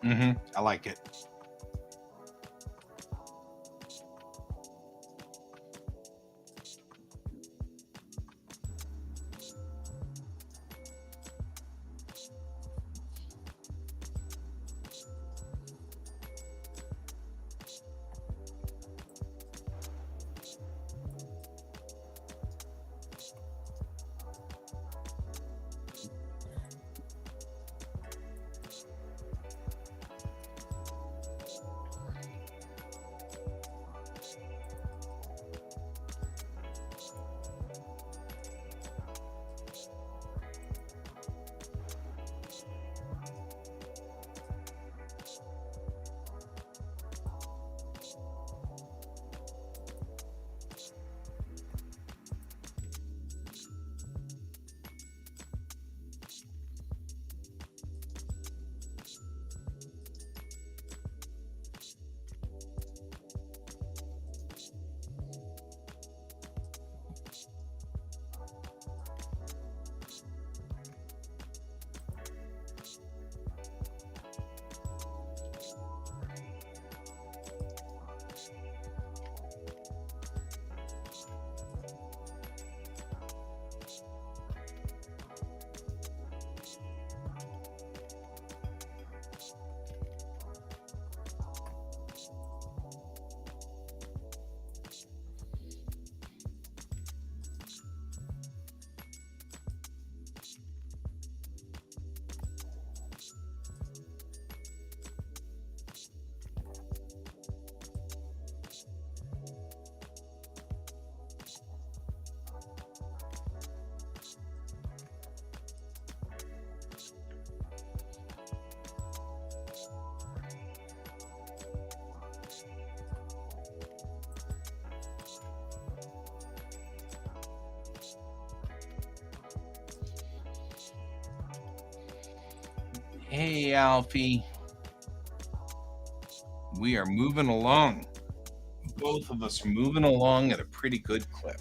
I like it. Hey, Alfie. We are moving along. Both of us are moving along at a pretty good clip.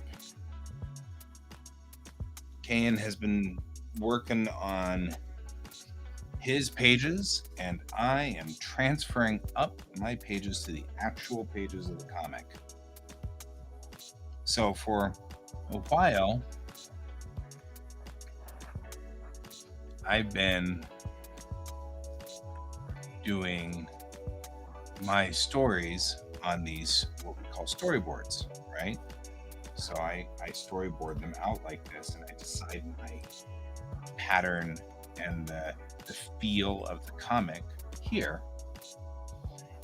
Kane has been working on his pages, and I am transferring up my pages to the actual pages of the comic. So for a while, I've been doing my stories on these what we call storyboards, right? So I storyboard them out like this, and I decide my pattern and the feel of the comic here.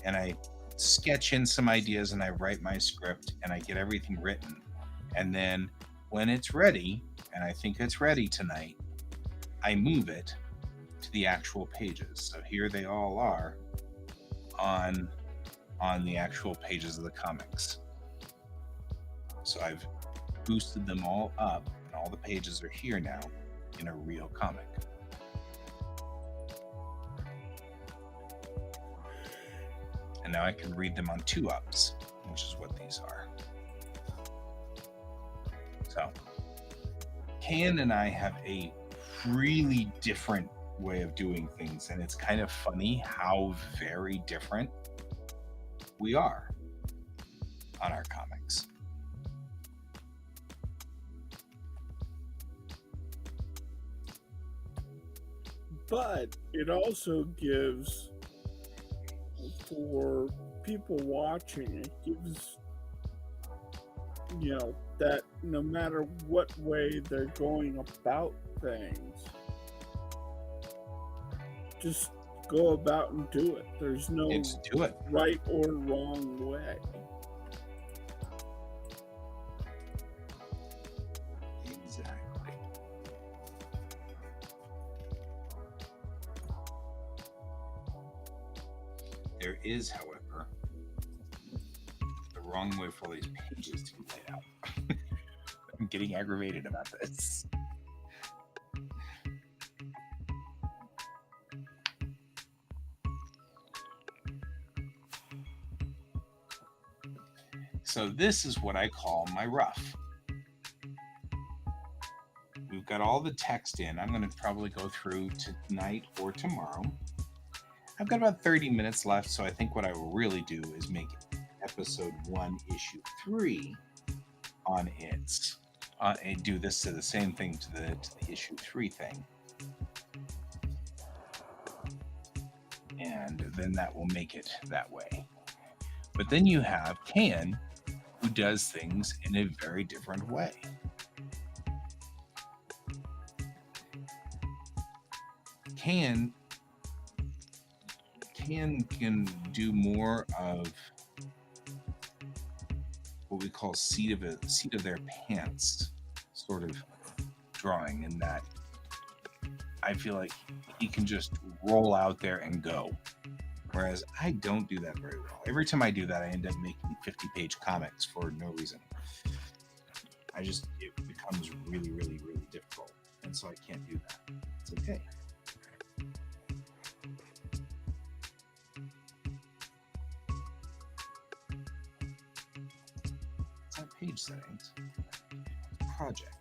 And I sketch in some ideas, and I write my script, and I get everything written. And then when it's ready, and I think it's ready tonight, I move it to the actual pages. So here they all are on the actual pages of the comics. So I've boosted them all up, and all the pages are here now in a real comic. And now I can read them on 2-ups, which is what these are. So Can and I have a really different way of doing things, and it's kind of funny how very different we are on our comics. But it also gives, for people watching, it gives, that no matter what way they're going about things, just go about and do it. There's no It's do it. right or wrong way. Exactly. There is, however, the wrong way for all these pages to be laid out. I'm getting aggravated about this. So this is what I call my rough. We've got all the text in. I'm going to probably go through tonight or tomorrow. I've got about 30 minutes left, so I think what I will really do is make episode 1, issue 3 on its. And do this to the same thing to the issue 3 thing. And then that will make it that way. But then you have Can, who does things in a very different way. Can do more of what we call seat of their pants sort of drawing, in that I feel like he can just roll out there and go. Whereas I don't do that very well. Every time I do that, I end up making 50-page comics for no reason. It becomes really, really, really difficult. And so I can't do that. It's okay. It's not page settings. Project.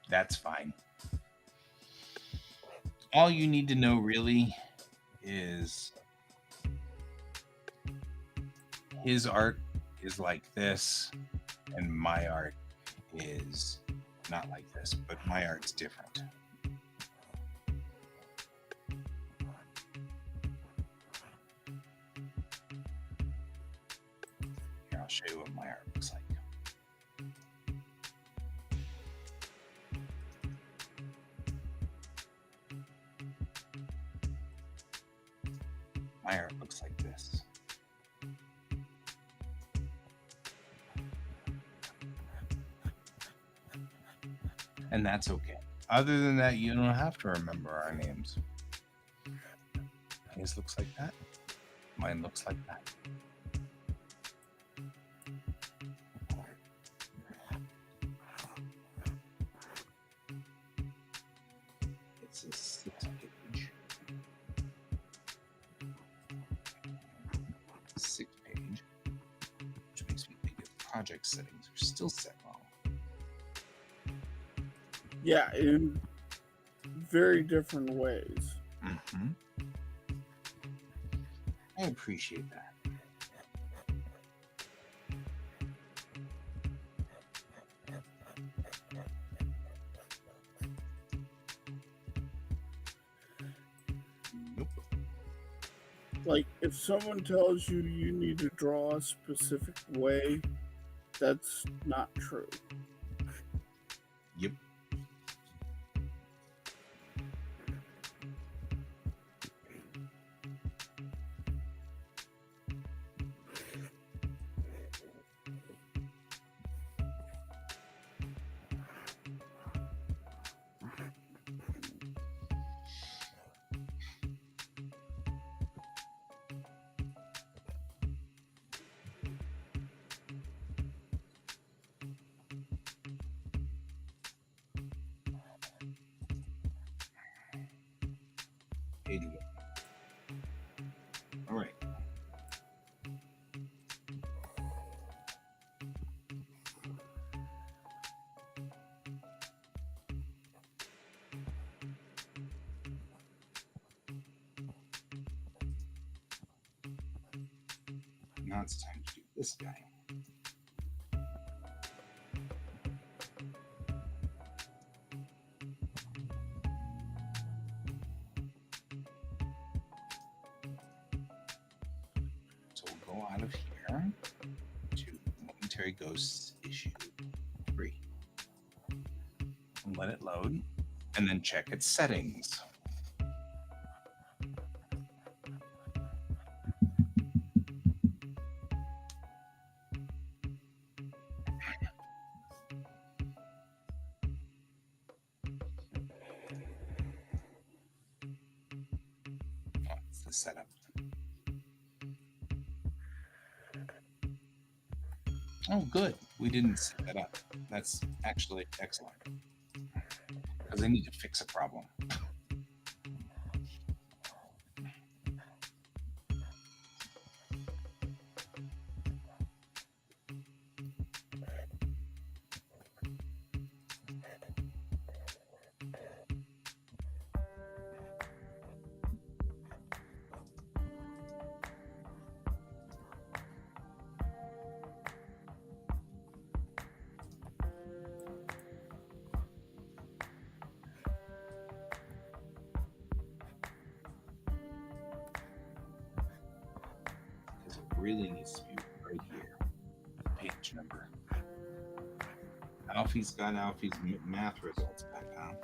That's fine. All you need to know really is his art is like this, and my art is not like this, but my art's different. Here, I'll show you what my art looks like. My art looks like this. And that's okay. Other than that, you don't have to remember our names. His looks like that. Mine looks like that. It's a 6-page. 6-page. Which makes me think the project settings are still set wrong. Yeah, in very different ways. Mm-hmm. I appreciate that. Nope. Like, if someone tells you you need to draw a specific way, that's not true. Yep. Page 1. All right. Now it's time to do this guy. So we'll go out of here to Momentary Ghosts issue 3. And let it load, and then check its settings. Oh, it's the setup. Oh, good. We didn't set that up. That's actually excellent. Because I need to fix a problem. Because it really needs to be right here. Page number. Alfie's got Alfie's math results back on.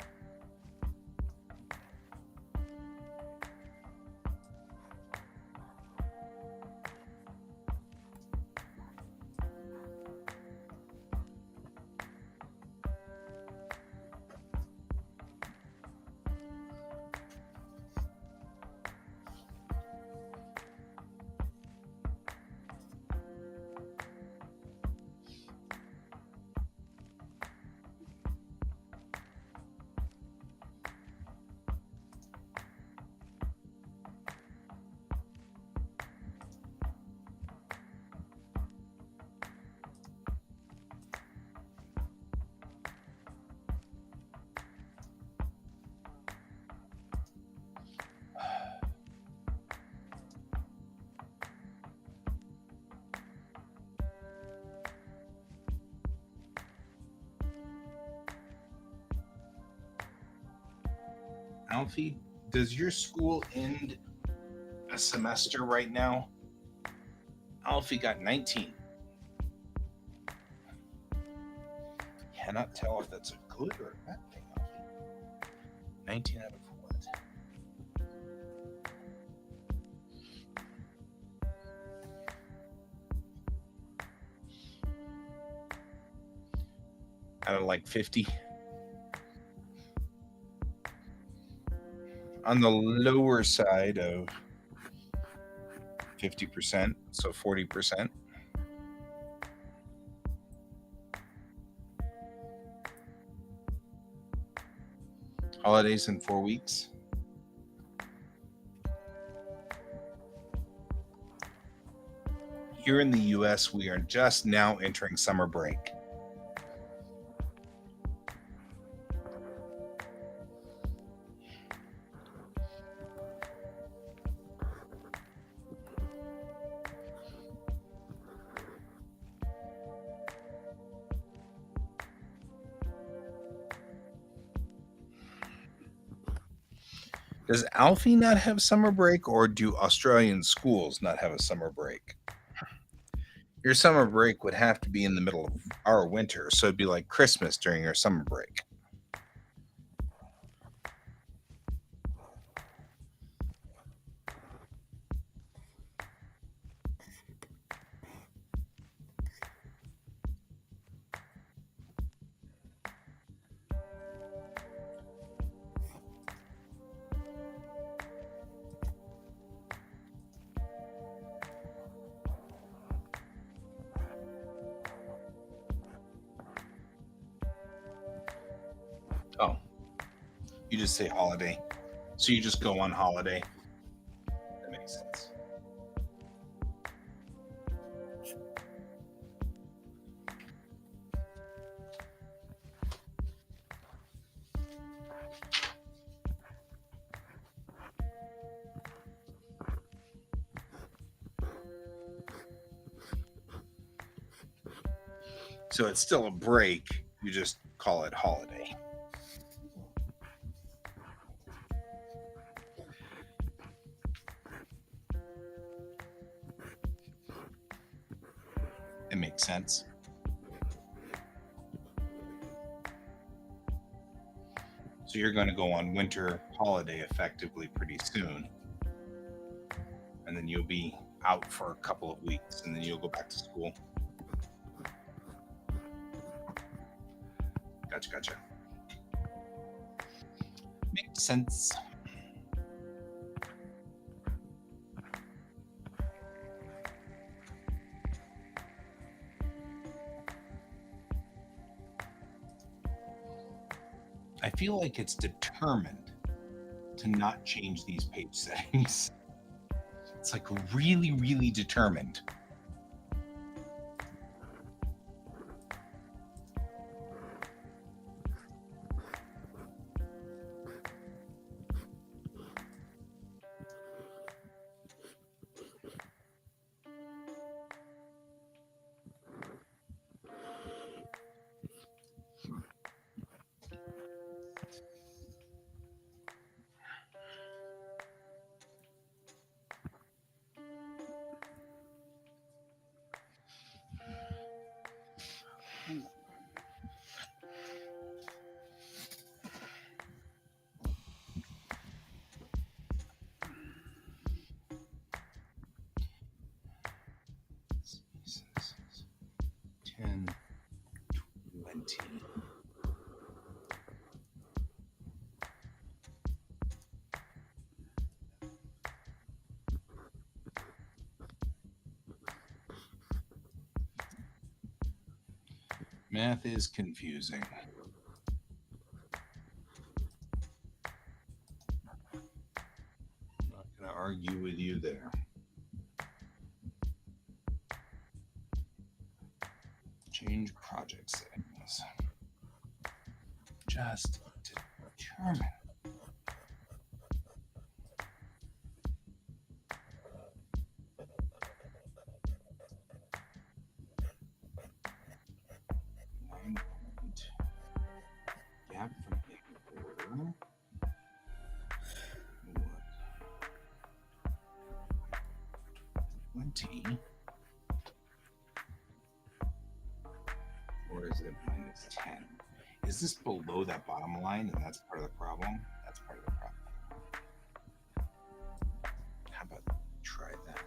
Alfie, does your school end a semester right now? Alfie got 19. Cannot tell if that's a good or a bad thing, Alfie. 19 out of what? Out of like 50. On the lower side of 50%, so 40%. Holidays in 4 weeks. Here in the US, we are just now entering summer break. Does Alfie not have summer break, or do Australian schools not have a summer break? Your summer break would have to be in the middle of our winter, so it'd be like Christmas during your summer break. Oh, you just say holiday. So you just go on holiday. That makes sense. So it's still a break. You just call it holiday. It makes sense. So you're going to go on winter holiday effectively pretty soon. And then you'll be out for a couple of weeks, and then you'll go back to school. Gotcha. Makes sense. I feel like it's determined to not change these page settings. It's like really, really determined. $10, $20. Math is confusing. I'm not going to argue with you there. Change project settings. Just determine. Gap from order. 20. Or is it minus 10? Is this below that bottom line, and that's part of the problem? That's part of the problem. How about try that?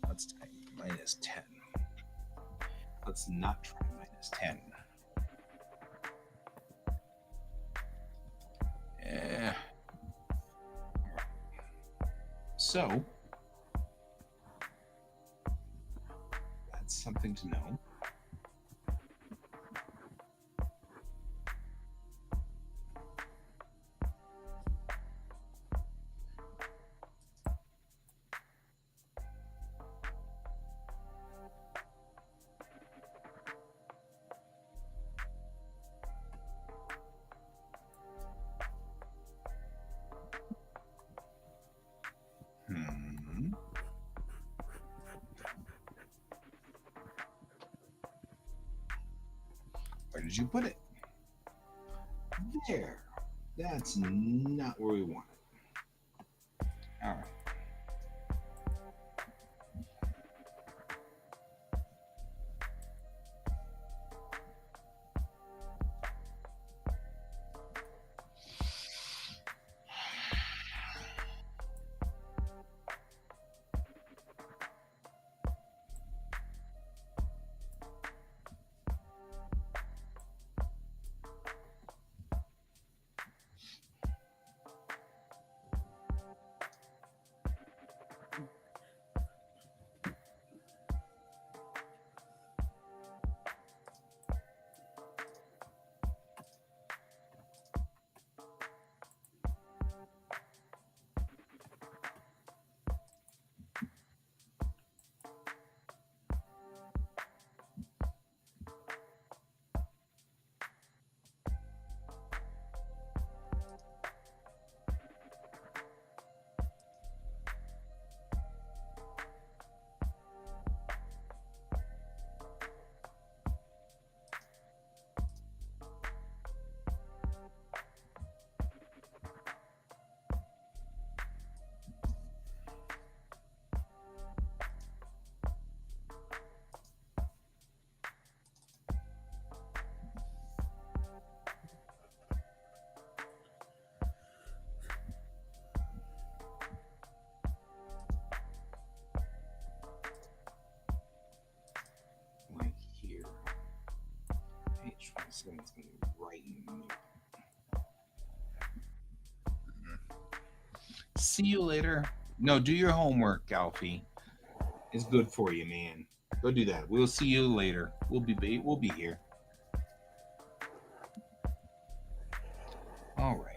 Let's type minus 10. Let's not try minus 10. Yeah. So something to know. Where did you put it? There. That's not where we want it. All right. Like here. Page 27 is going to be right in the middle. See you later. No, do your homework, Alfie. It's good for you, man. Go do that. We'll see you later. We'll be here. All right.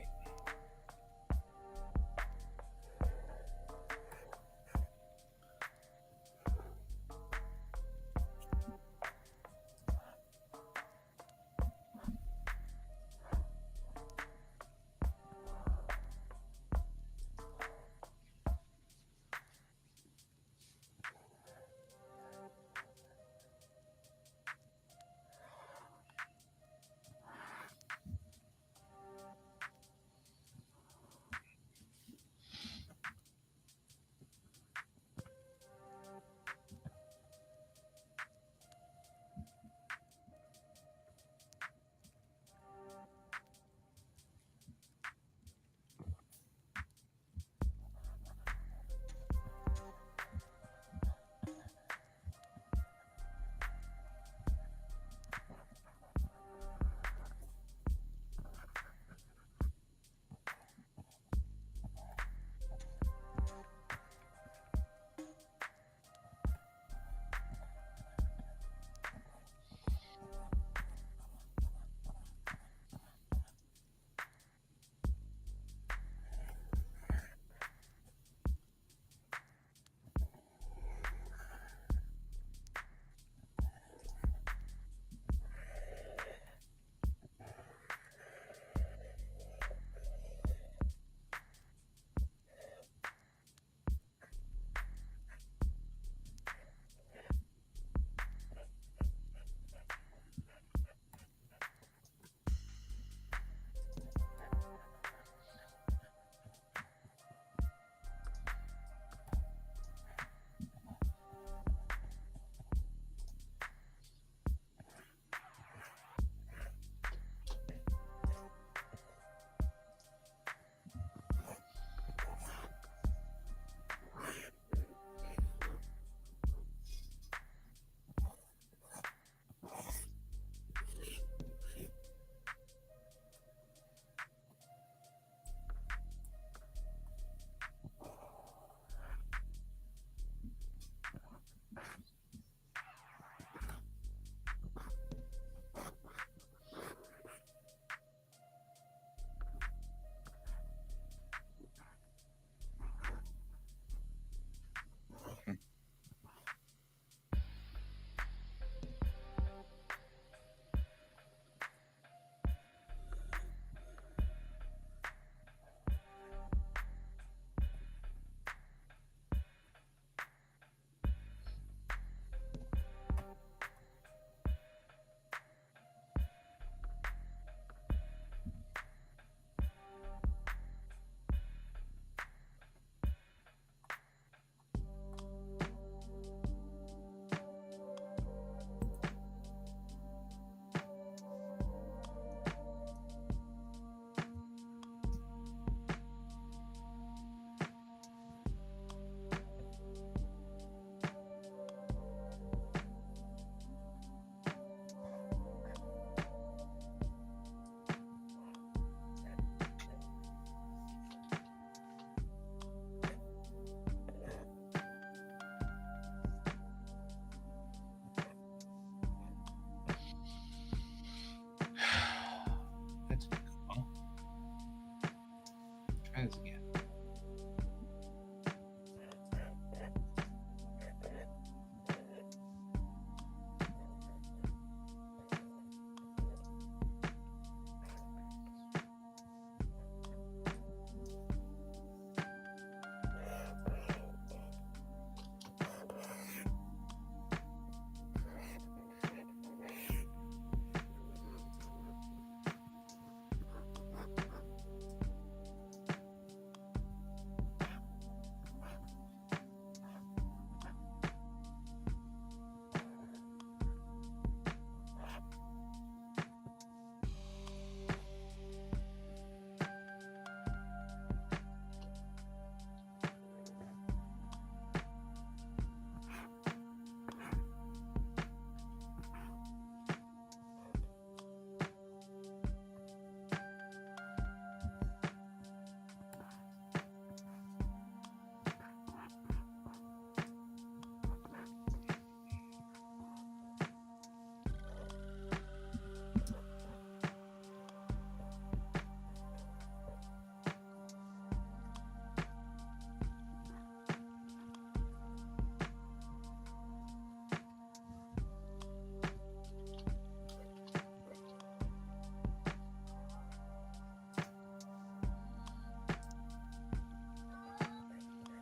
Try this again.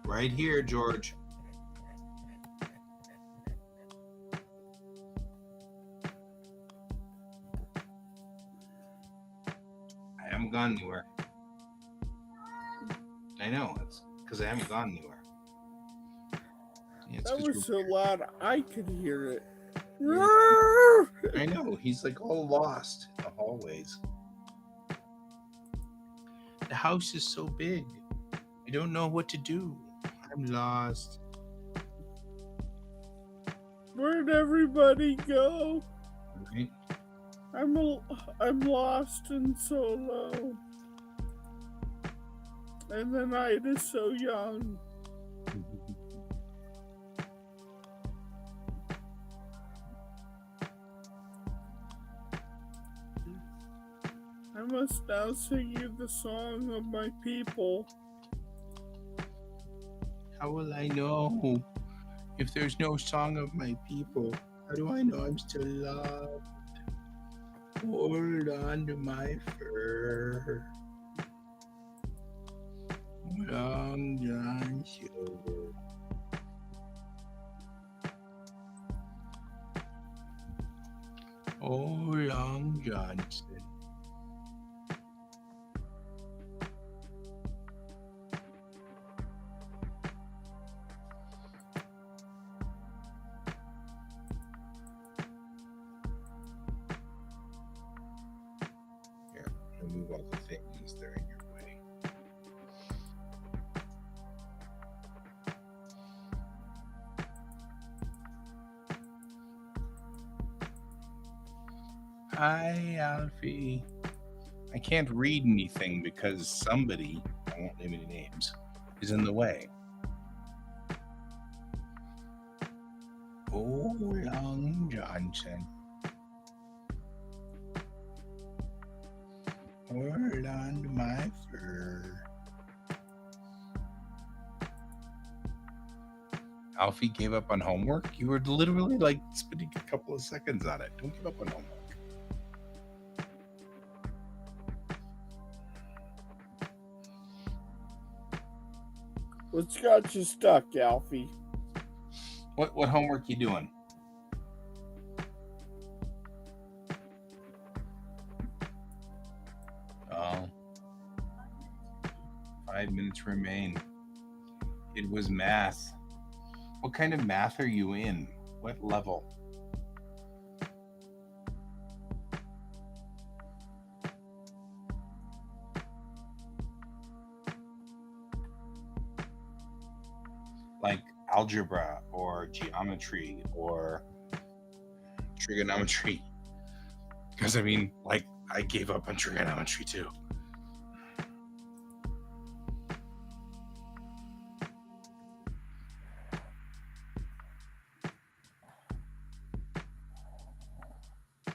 Right here, George. I haven't gone anywhere. I know. It's because I haven't gone anywhere. Yeah, That was so loud I could hear it. I know. He's like all lost in the hallways. The house is so big. I don't know what to do. I'm lost. Where'd everybody go? Right? I'm lost and so low. And the night is so young. I must now sing you the song of my people. How will I know if there's no song of my people? How do I know I'm still loved? Hold on to my fur. Long John Silver. Oh, Long Johnson. Here, remove all the things that are in your way. Hi, Alfie. I can't read anything because somebody, I won't name any names, is in the way. Oh, Long Johnson. Hold on to my fur. Alfie gave up on homework? You were literally like spending a couple of seconds on it. Don't give up on homework. What's got you stuck, Alfie? What homework you doing? Oh, 5 minutes remain. It was math. What kind of math are you in? What level? Like algebra or geometry or trigonometry? Because I mean, like, I gave up on trigonometry too.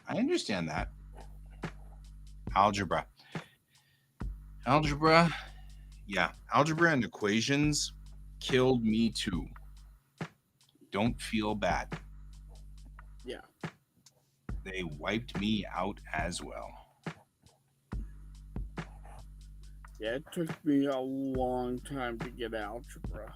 I understand that. Algebra Yeah, algebra and equations killed me too. Don't feel bad. Yeah. They wiped me out as well. Yeah, it took me a long time to get algebra.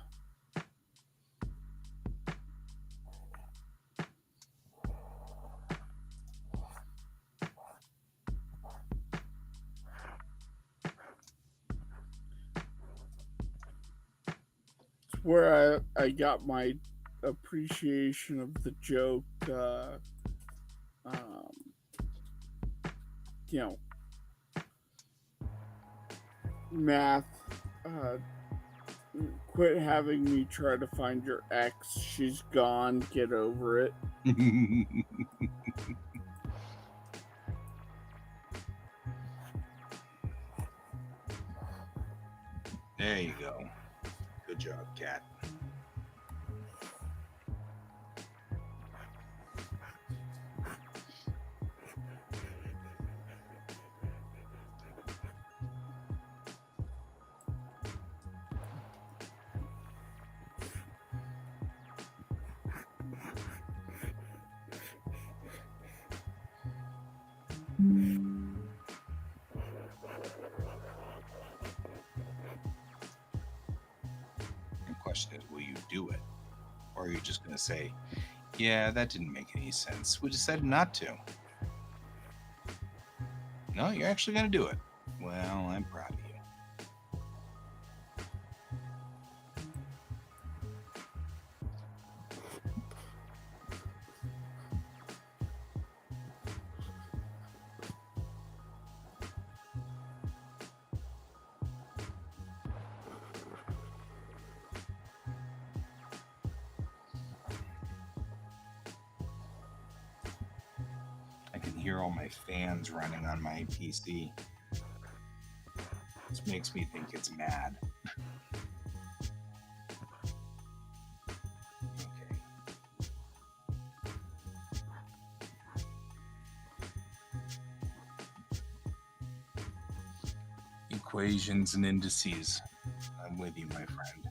It's where I got my appreciation of the joke, um, you know, math. Uh, Quit having me try to find your ex. She's gone. Get over it. There you go. Good job, cat. The question is, will you do it? Or are you just going to say, yeah, that didn't make any sense. We decided not to. No, you're actually going to do it. Well, I'm proud of you. I can hear all my fans running on my PC. This makes me think it's mad. Okay. Equations and indices. I'm with you, my friend.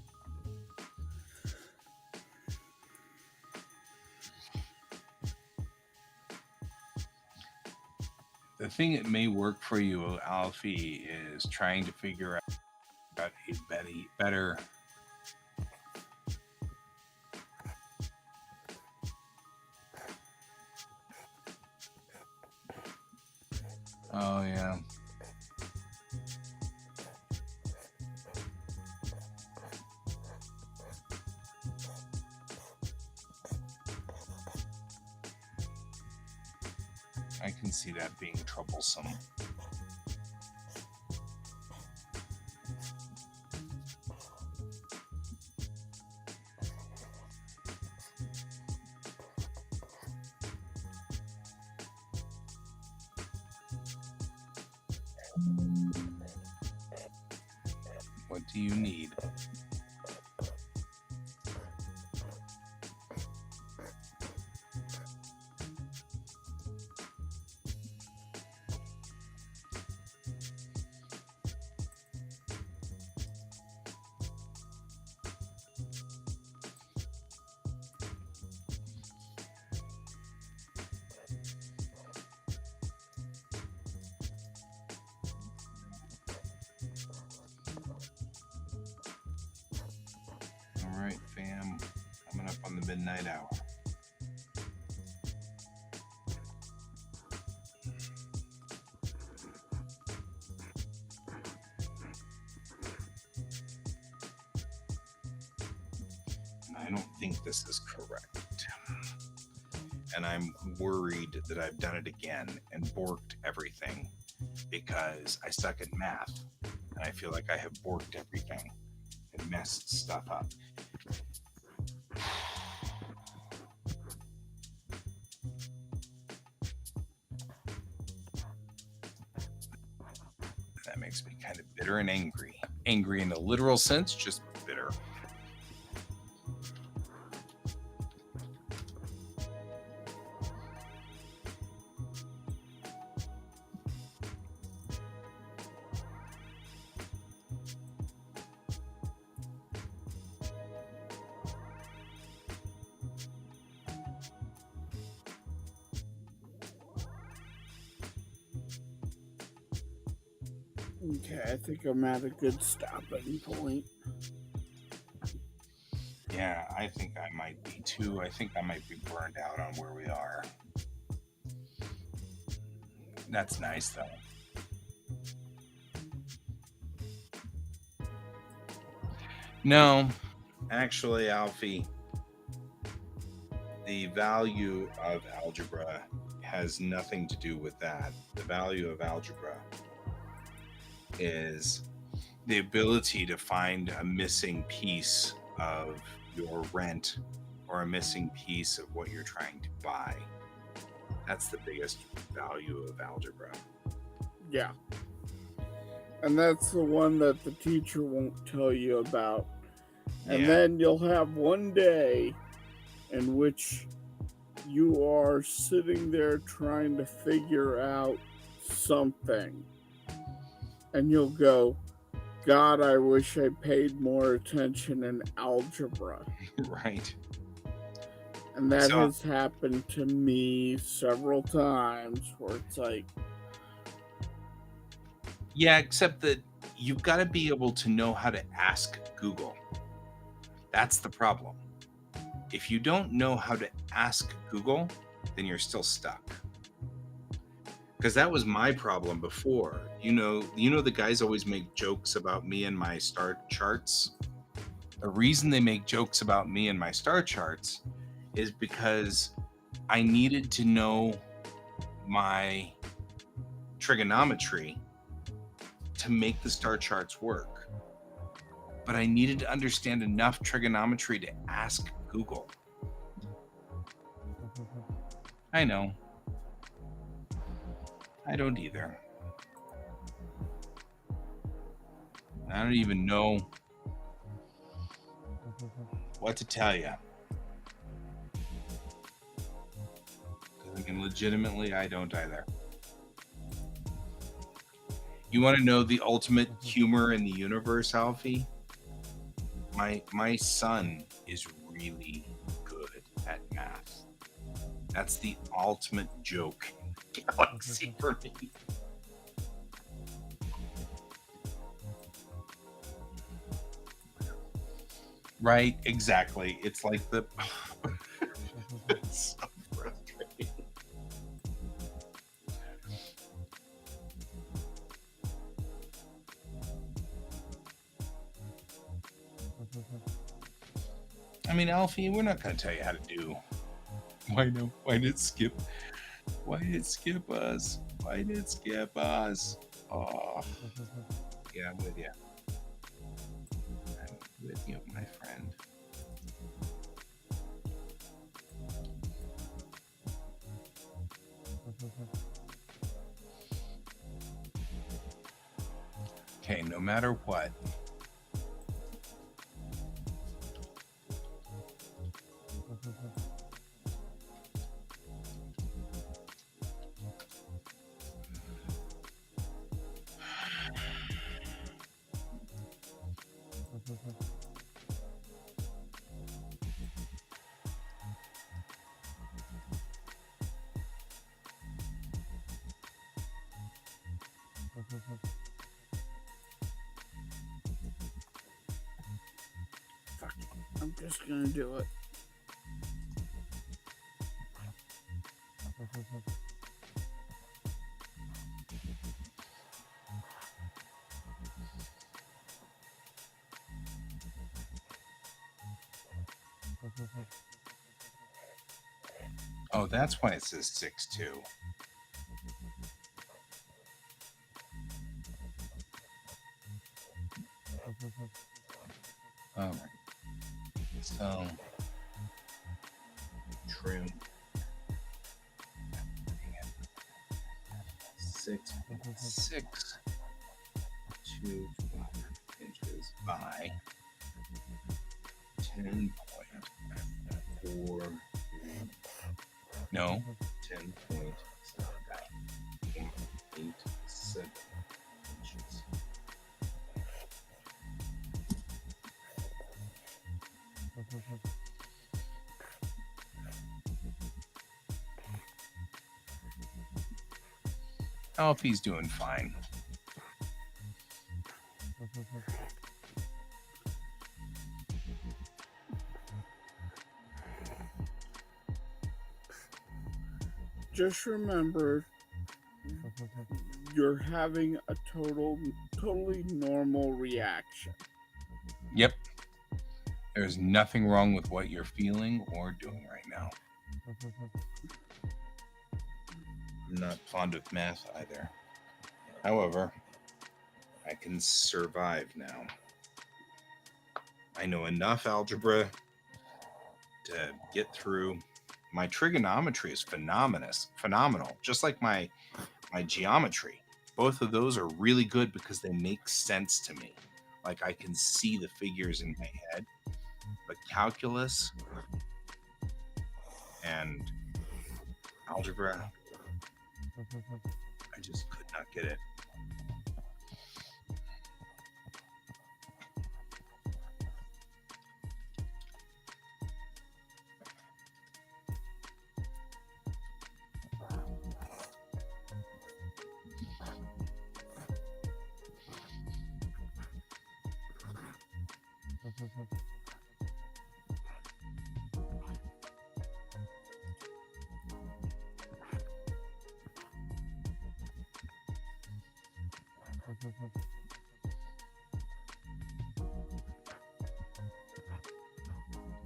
The thing that may work for you, Alfie, is trying to figure out a better. Oh, yeah. I can see that being troublesome. What do you need? All right, fam. Coming up on the midnight hour. And I don't think this is correct. And I'm worried that I've done it again and borked everything because I suck at math. And I feel like I have borked everything and messed stuff up. That makes me kind of bitter and angry. Angry in the literal sense, just bitter. Okay, I think I'm at a good stopping point. Yeah, I think I might be too. I think I might be burned out on where we are. That's nice, though. No, actually, Alfie, the value of algebra has nothing to do with that. The value of algebra is the ability to find a missing piece of your rent or a missing piece of what you're trying to buy. That's the biggest value of algebra. Yeah. And that's the one that the teacher won't tell you about. And Yeah. then you'll have one day in which you are sitting there trying to figure out something. And you'll go, God, I wish I paid more attention in algebra. Right. And that So- has happened to me several times where it's like, Yeah, except that you've got to be able to know how to ask Google. That's the problem. If you don't know how to ask Google, then you're still stuck. Because that was my problem before. You know the guys always make jokes about me and my star charts. The reason they make jokes about me and my star charts is because I needed to know my trigonometry to make the star charts work. But I needed to understand enough trigonometry to ask Google. I know. I don't either. I don't even know what to tell you. Because I mean, legitimately, I don't either. You want to know the ultimate humor in the universe, Alfie? My son is really good at math. That's the ultimate joke in the galaxy for me. Right, exactly. It's like the it's so frustrating. I mean, Alfie, we're not going to tell you how to do. Why no? Why did it skip? Why did it skip us? Why did it skip us? Oh, yeah, I'm with you. I'm with you, my friend. Okay, no matter what. fuck it, I'm just gonna do it. Oh, that's why it says 6-2. All right. So, trim 6.6 to 12 inches by 10.4. No, 10.87 inches. Alfie's doing fine. just remember you're having a totally normal reaction. Yep. There's nothing wrong with what you're feeling or doing right now. I'm not fond of math either. However, I can survive now. I know enough algebra to get through. My trigonometry is phenomenal, just like my geometry. Both of those are really good because they make sense to me. Like I can see the figures in my head. But calculus and algebra, I just could not get it.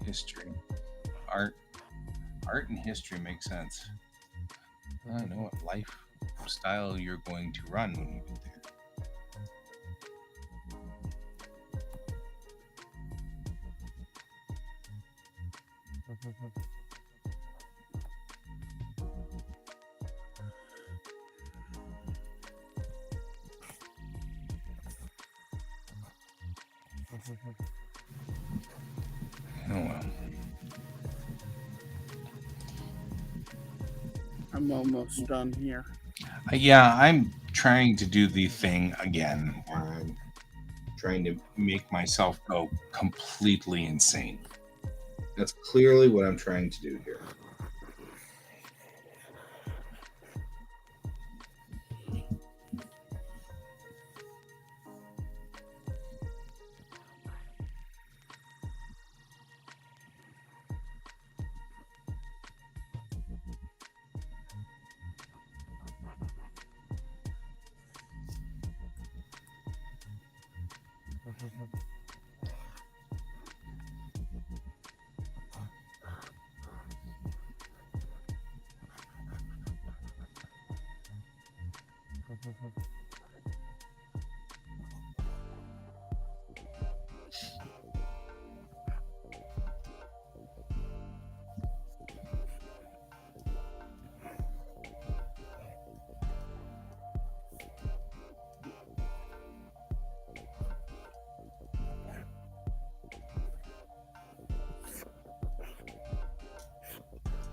History, art and history make sense. I know what lifestyle you're going to run when you get there. Oh well. I'm almost done here. Yeah, I'm trying to do the thing again where I'm trying to make myself go completely insane. That's clearly what I'm trying to do here.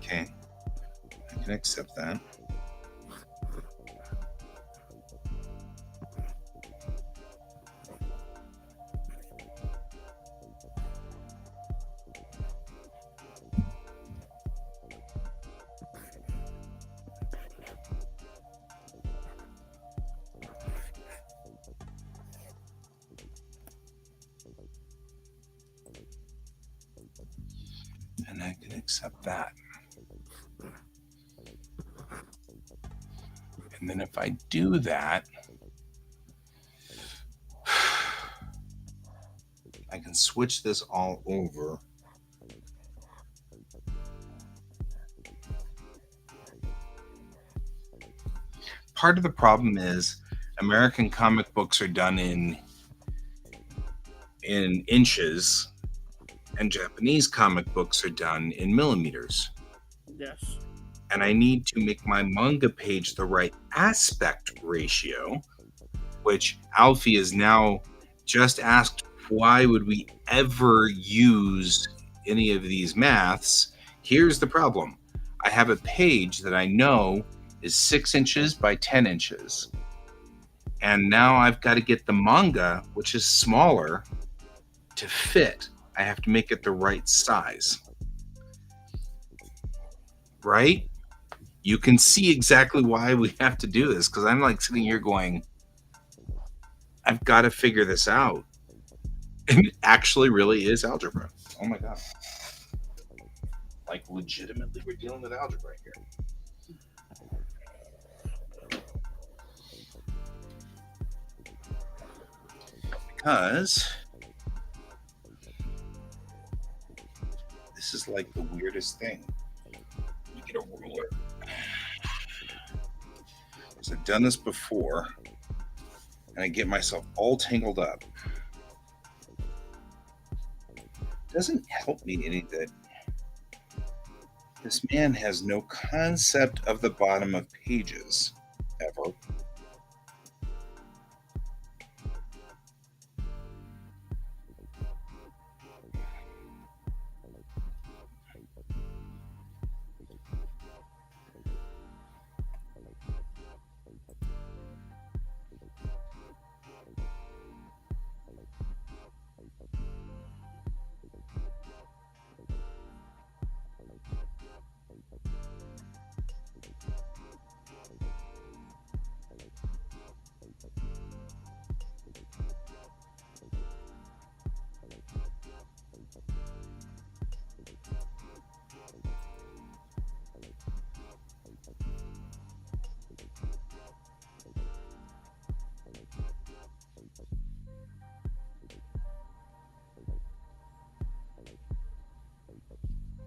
Okay, I can accept that. And I can accept that. And then if I do that, I can switch this all over. Part of the problem is American comic books are done in inches and Japanese comic books are done in millimeters. Yes. And I need to make my manga page the right aspect ratio, which Alfie is now just asked, why would we ever use any of these maths? Here's the problem. I have a page that I know is 6 inches by 10 inches. And now I've got to get the manga, which is smaller, to fit. I have to make it the right size. Right? You can see exactly why we have to do this, because I'm like sitting here going, I've got to figure this out. And it actually really is algebra. Oh my God. Like legitimately we're dealing with algebra here. Because this is like the weirdest thing. You get a ruler. Because I've done this before, and I get myself all tangled up. It doesn't help me any that this man has no concept of the bottom of pages, ever.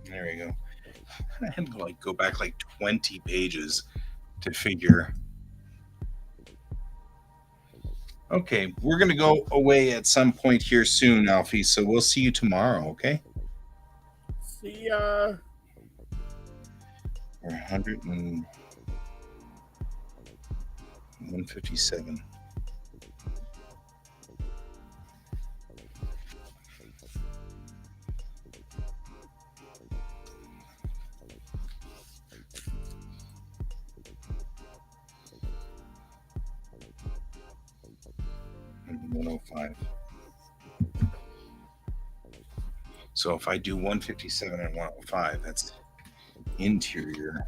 There we go. I had to like go back like 20 pages to figure. Okay, we're gonna go away at some point here soon, Alfie. So we'll see you tomorrow. Okay? See ya. We're 100 and 157. And 105. So if I do 157 and 105, that's interior.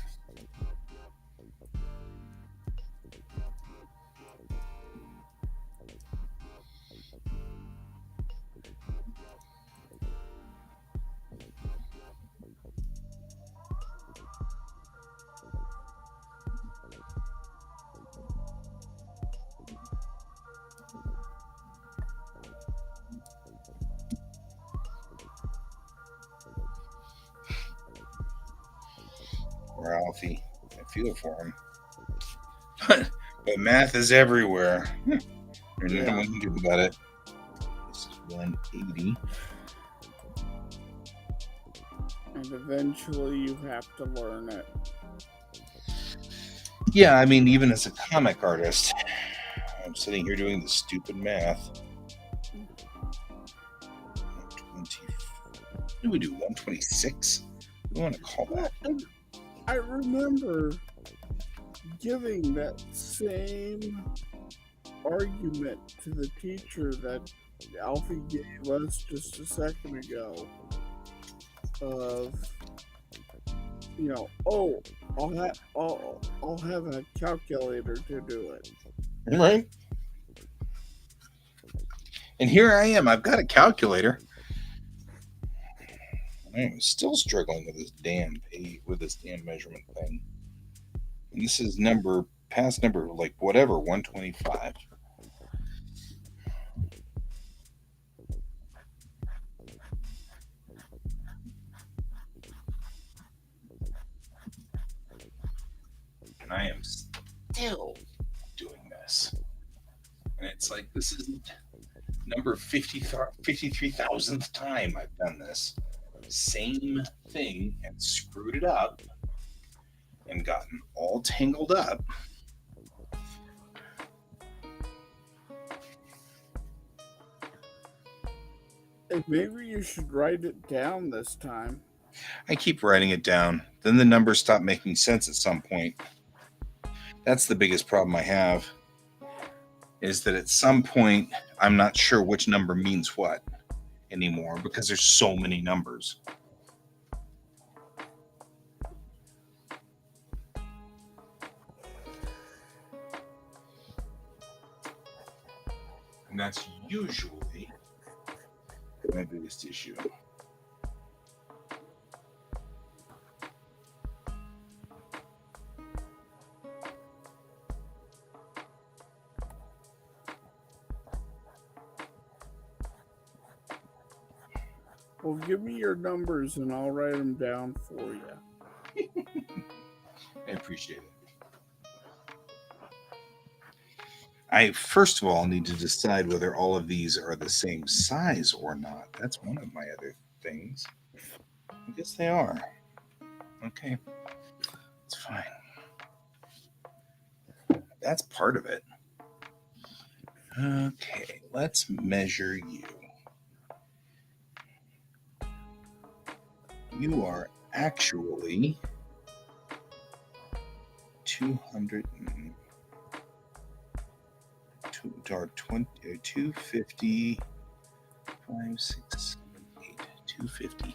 Or Alfie. I feel for him. But math is everywhere. There's nothing we can do about it. This is 180. And eventually you have to learn it. Yeah, I mean, even as a comic artist, I'm sitting here doing the stupid math. 120. What do we do? 126? What do you want to call that? I remember giving that same argument to the teacher that Alfie gave us just a second ago. Of, you know, oh, I'll have a calculator to do it. Right. And here I am. I've got a calculator. I'm still struggling with this damn measurement thing. And this is past number, like whatever, 125. And I am still doing this. And it's like, this isn't number 53,000th time I've done this. Same thing and screwed it up and gotten all tangled up. Hey, maybe you should write it down this time. I keep writing it down. Then the numbers stop making sense at some point. That's the biggest problem I have. Is that at some point I'm not sure which number means what anymore because there's so many numbers. And that's usually my biggest issue. Well, give me your numbers and I'll write them down for you. I appreciate it. I first of all need to decide whether all of these are the same size or not. That's one of my other things. I guess they are. Okay. It's fine. That's part of it. Okay, let's measure you. You are actually 200 or 250, 5, 6, 7, 8, 258.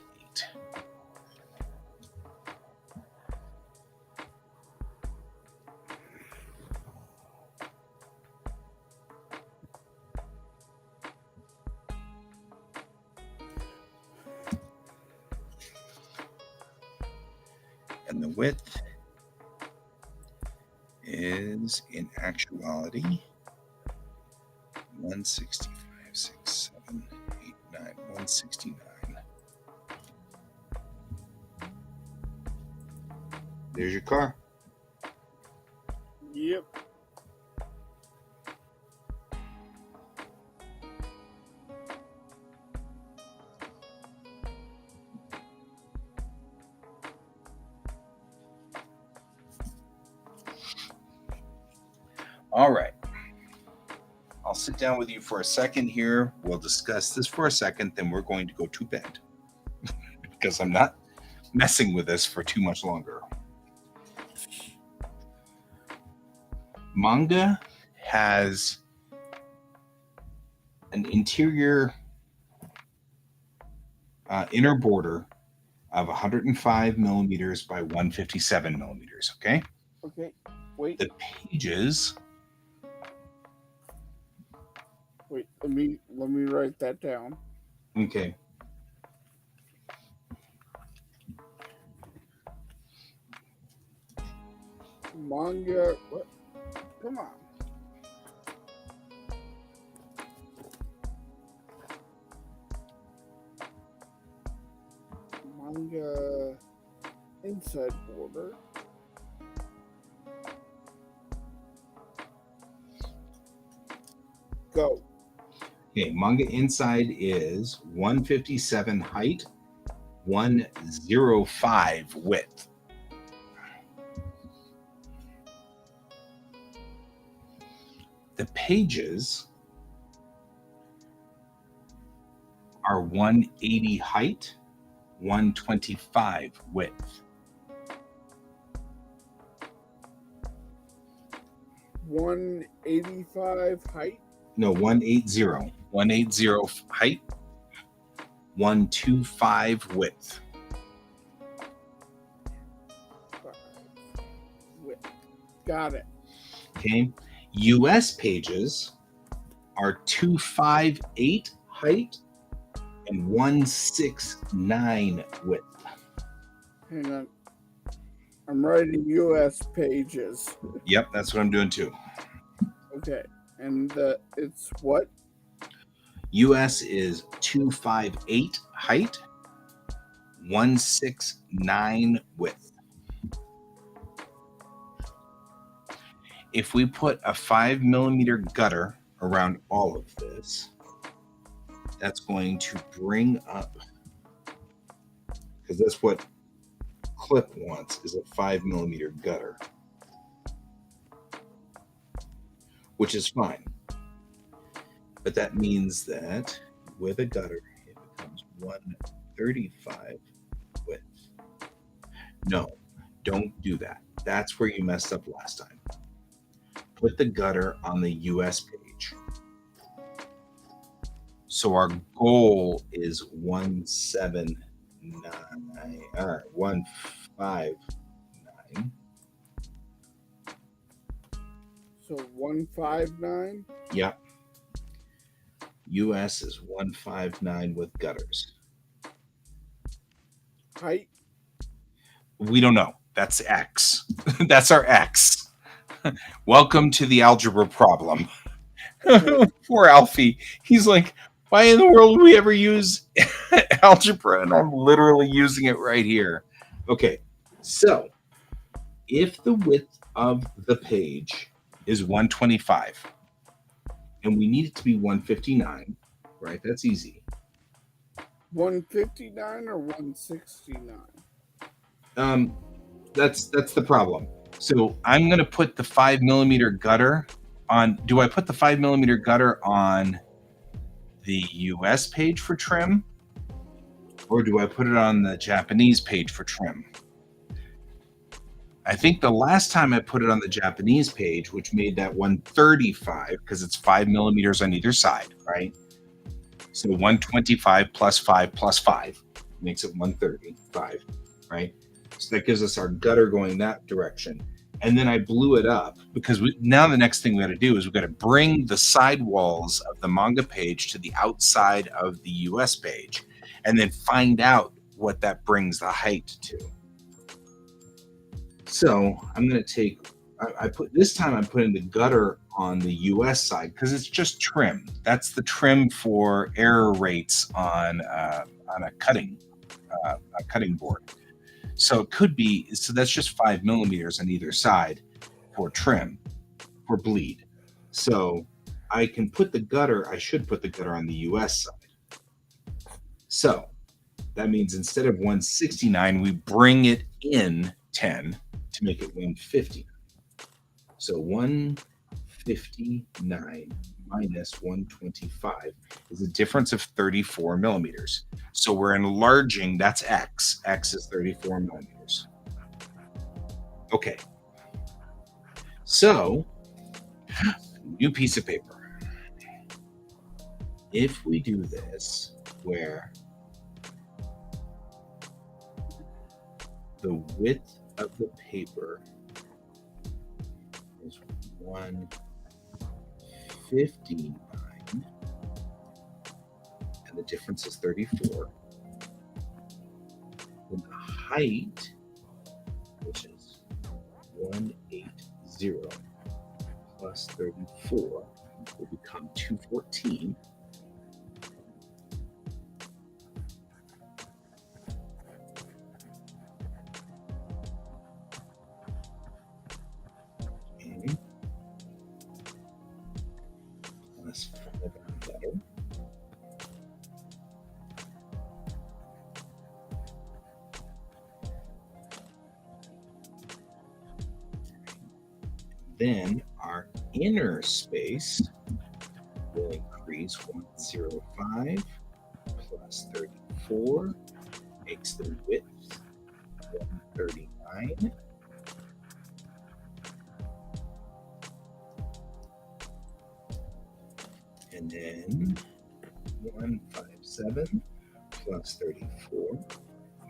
And the width is in actuality 165, 6, 7, 8, 9, 169. There's your car. Yep. All right. I'll sit down with you for a second here. We'll discuss this for a second, then we're going to go to bed because I'm not messing with this for too much longer. Manga has an interior inner border of 105 millimeters by 157 millimeters. Okay. Okay. Wait. The pages. Wait. Let me write that down. Okay. Manga. What? Come on. Manga inside border. Go. Okay, manga inside is 157 height, 105 width. The pages are 180 height, 125 width. 185 height. No, 180. 180 height, 125 width. Width. Got it. Okay. US pages are 258 height and 169 width. Hang on. I'm writing US pages. Yep, that's what I'm doing too. Okay. And it's what? US is 258 height, 169 width. If we put a 5 millimeter gutter around all of this, that's going to bring up, because that's what Clip wants, is a 5 millimeter gutter, which is fine. But that means that with a gutter, it becomes 135 width. No, don't do that. That's where you messed up last time. Put the gutter on the US page. So our goal is 159. So 159? Yep. US is 159 with gutters. Height? We don't know. That's X. That's our X. Welcome to the algebra problem. Poor Alfie. He's like, Why in the world would we ever use algebra? And I'm literally using it right here. Okay, so if the width of the page is 125 and we need it to be 159, right? That's easy. 159 or 169? That's the problem. So I'm going to put the 5 millimeter gutter on. Do I put the 5 millimeter gutter on the US page for trim, or do I put it on the Japanese page for trim? I think the last time I put it on the Japanese page, which made that 135 because it's 5 millimeters on either side, right? So 125 plus 5 makes it 135, right? So that gives us our gutter going that direction. And then I blew it up because now the next thing we got to do is we got to bring the side walls of the manga page to the outside of the US page and then find out what that brings the height to. So I'm going to take, I'm putting the gutter on the US side because it's just trim. That's the trim for error rates on a cutting board. So it could be, so that's just 5 millimeters on either side for trim, for bleed. So I can put the gutter, I should put the gutter on the US side. So that means instead of 169, we bring it in 10 to make it 150. So 159 minus 125 is a difference of 34 millimeters. So we're enlarging, that's X. X is 34 millimeters. Okay. So, new piece of paper. If we do this, where the width of the paper is 159 and the difference is 34, then the height, which is 180 plus 34, will become 214. Okay. Plus 5 on better. Then our inner space will increase 105 plus 34 makes the width 139. And then 157 plus 34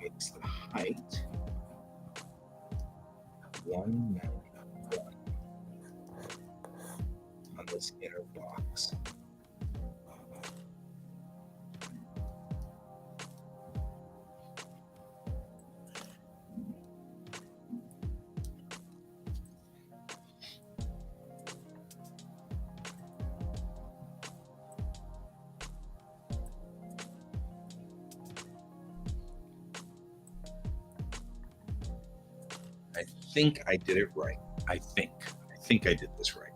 makes the height 191 on this inner box. I think I did it right. I think I did this right.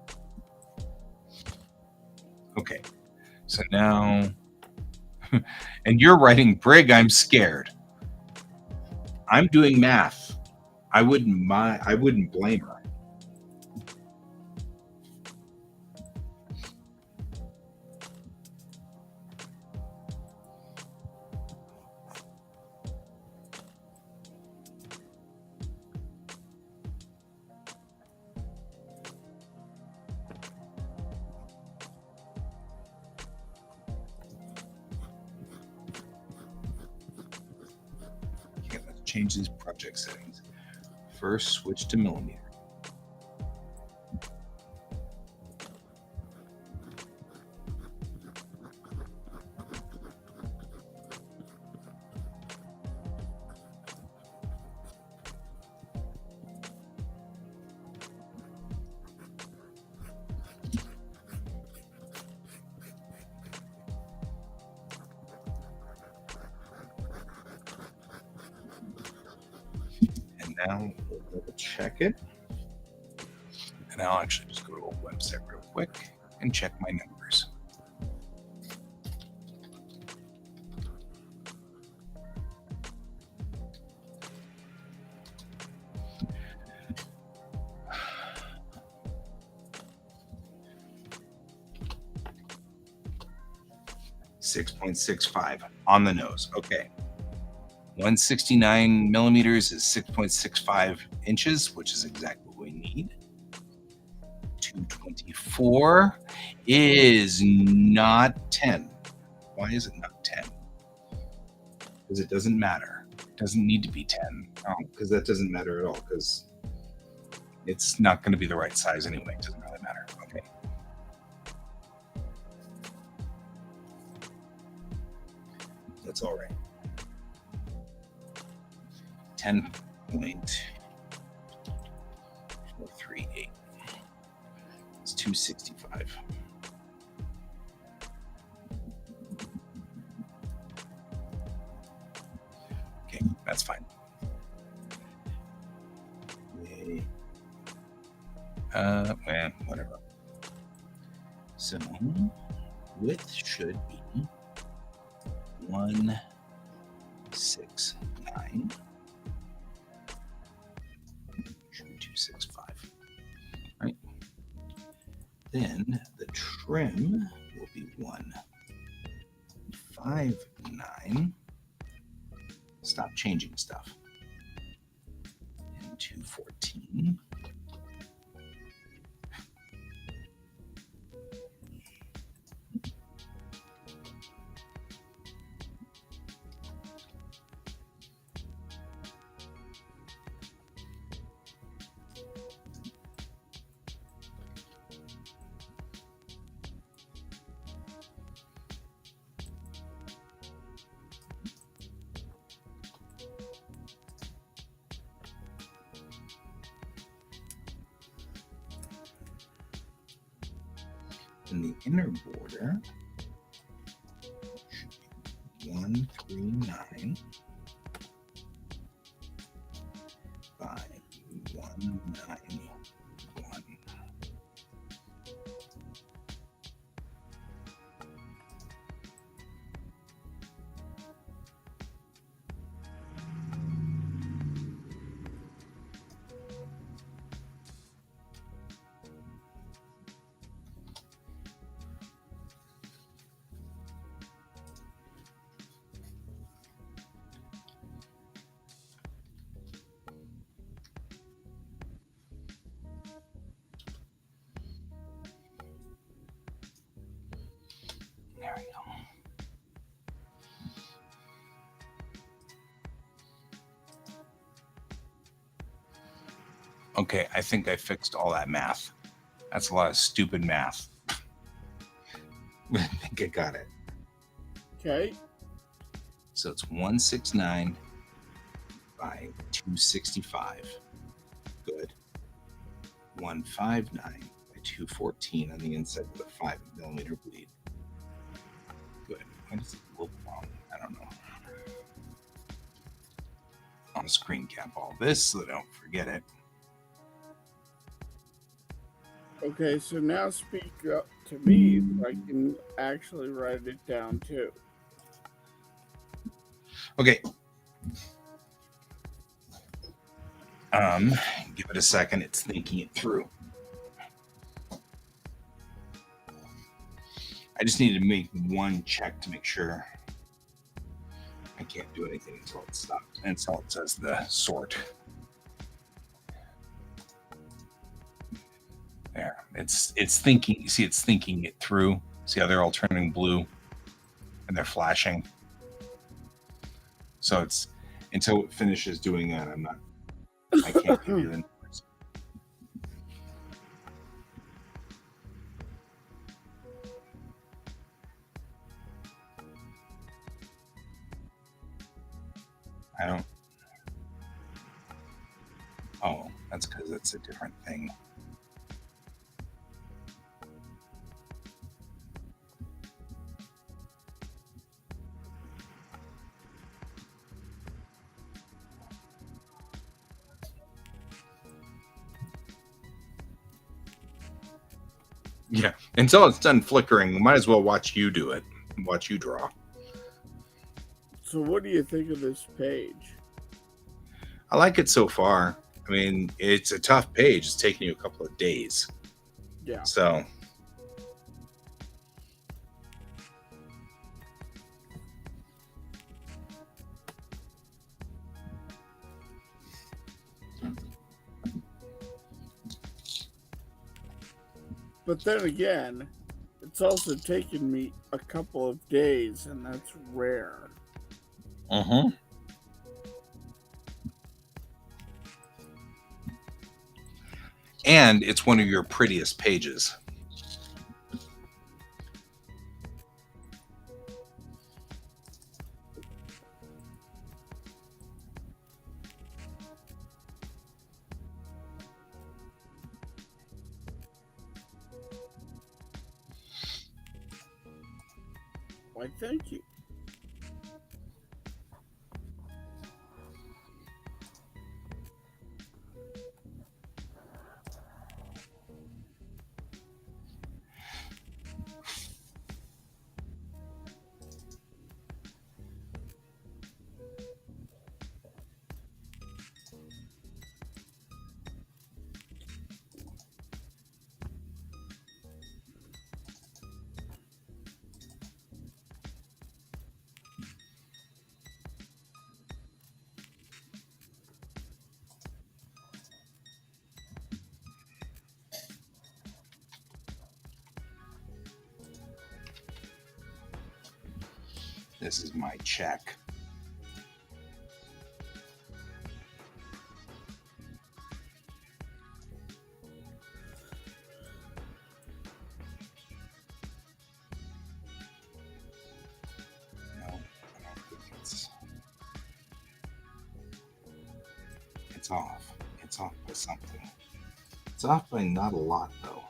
Okay, so now, and you're writing Brig, I'm scared. I'm doing math. I wouldn't blame her. Okay, let's change these project settings. First, switch to millimeter. Now we'll double check it. And I'll actually just go to a website real quick and check my numbers. .65 on the nose. Okay. 169 millimeters is 6.65 inches, which is exactly what we need. 224 is not 10. Why is it not 10? Because it doesn't matter. It doesn't need to be 10. Oh, because that doesn't matter at all, because it's not going to be the right size anyway. It doesn't really matter. Okay. That's all right. 10.438. It's 265. Okay, that's fine. Well, whatever. So width should be 169. 265. Right. Then the trim will be 159. Stop changing stuff. And 214. And the inner border should be 139 by 191. There we go. Okay, I think I fixed all that math. That's a lot of stupid math. I think I got it. Okay. So it's 169 by 265. Good. 159 by 214 on the inside with a 5 millimeter bleed. Good. Why does it look wrong? I don't know. I'll screen cap all this so that I don't forget it. Okay, so now speak up to me so I can actually write it down too. Okay. Give it a second. It's thinking it through. I just need to make one check to make sure I can't do anything until it stops. And until it says the sort. There. It's thinking. You see, it's thinking it through. See how they're all turning blue and they're flashing. So it's until it finishes doing that, I can't give you the numbers. I don't. Oh, that's because it's a different thing. Yeah. Until it's done flickering, we might as well watch you do it. Watch you draw. So, what do you think of this page? I like it so far. I mean, it's a tough page. It's taking you a couple of days. Yeah. So, But then again, it's also taken me a couple of days, and that's rare. and it's one of your prettiest pages. Why, thank you. This is my check. No, I don't think it's off. It's off by something. It's off by not a lot, though.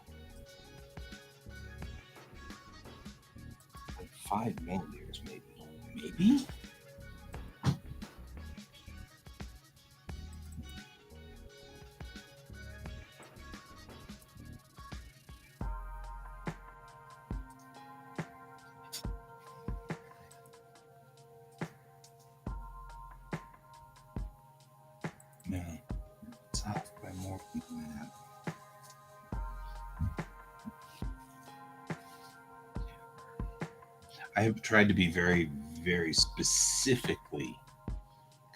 Like 5 millimeters, maybe. Maybe? No, it's off by more than that. I have tried to be very, very specifically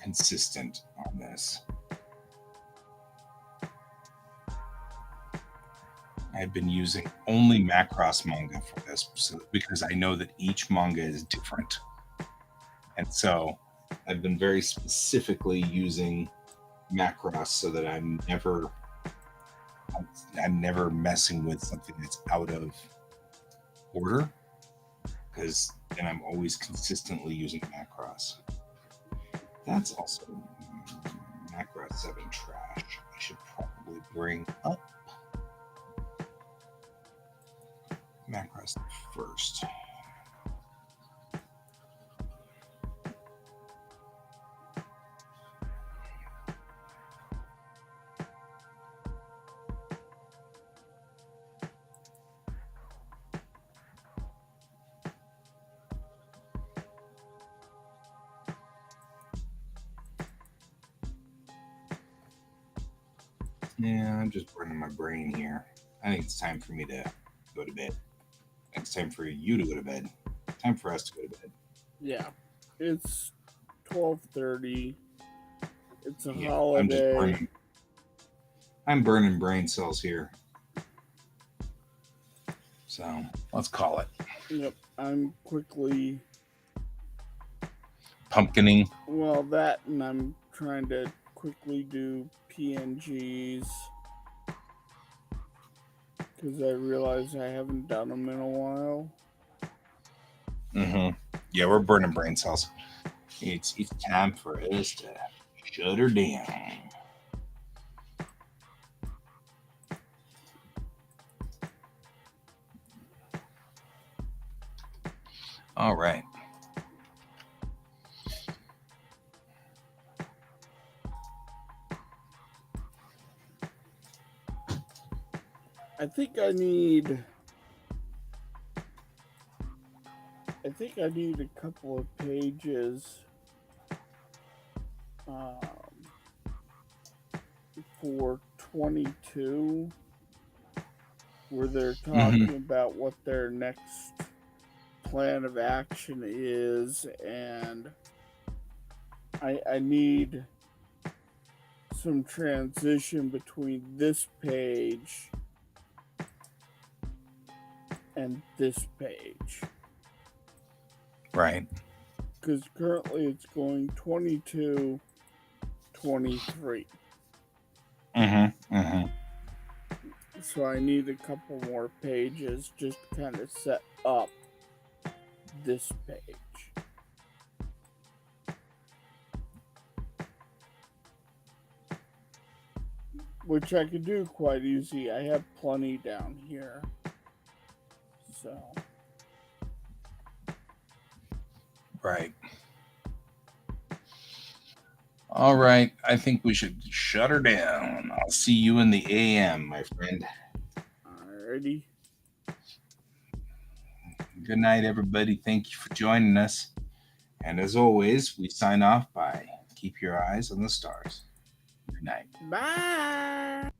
consistent on this. I've been using only Macross manga for this because I know that each manga is different. And so I've been very specifically using Macross so that I'm never messing with something that's out of order, because then I'm always consistently using Macross. That's also Macross 7 trash. I should probably bring up Macross first. Yeah, I'm just burning my brain here. I think it's time for me to go to bed. It's time for you to go to bed. Time for us to go to bed. Yeah. It's 12:30. It's a Yeah, holiday. I'm burning brain cells here. So let's call it. Yep. I'm quickly. Pumpkining. Well, that, and I'm trying to quickly do PNGs because I realize I haven't done them in a while. Yeah, we're burning brain cells. It's time for us to shut her down. All right. I think I need think I need a couple of pages um, for 22 where they're talking about what their next plan of action is, and I need some transition between this page and this page. Right. Because currently it's going 22, 23. So I need a couple more pages just to kind of set up this page. Which I could do quite easy. I have plenty down here. So. Right. All right. I think we should shut her down. I'll see you in the AM, my friend. Alrighty. Good night, everybody. Thank you for joining us. And as always, we sign off by keep your eyes on the stars. Good night. Bye.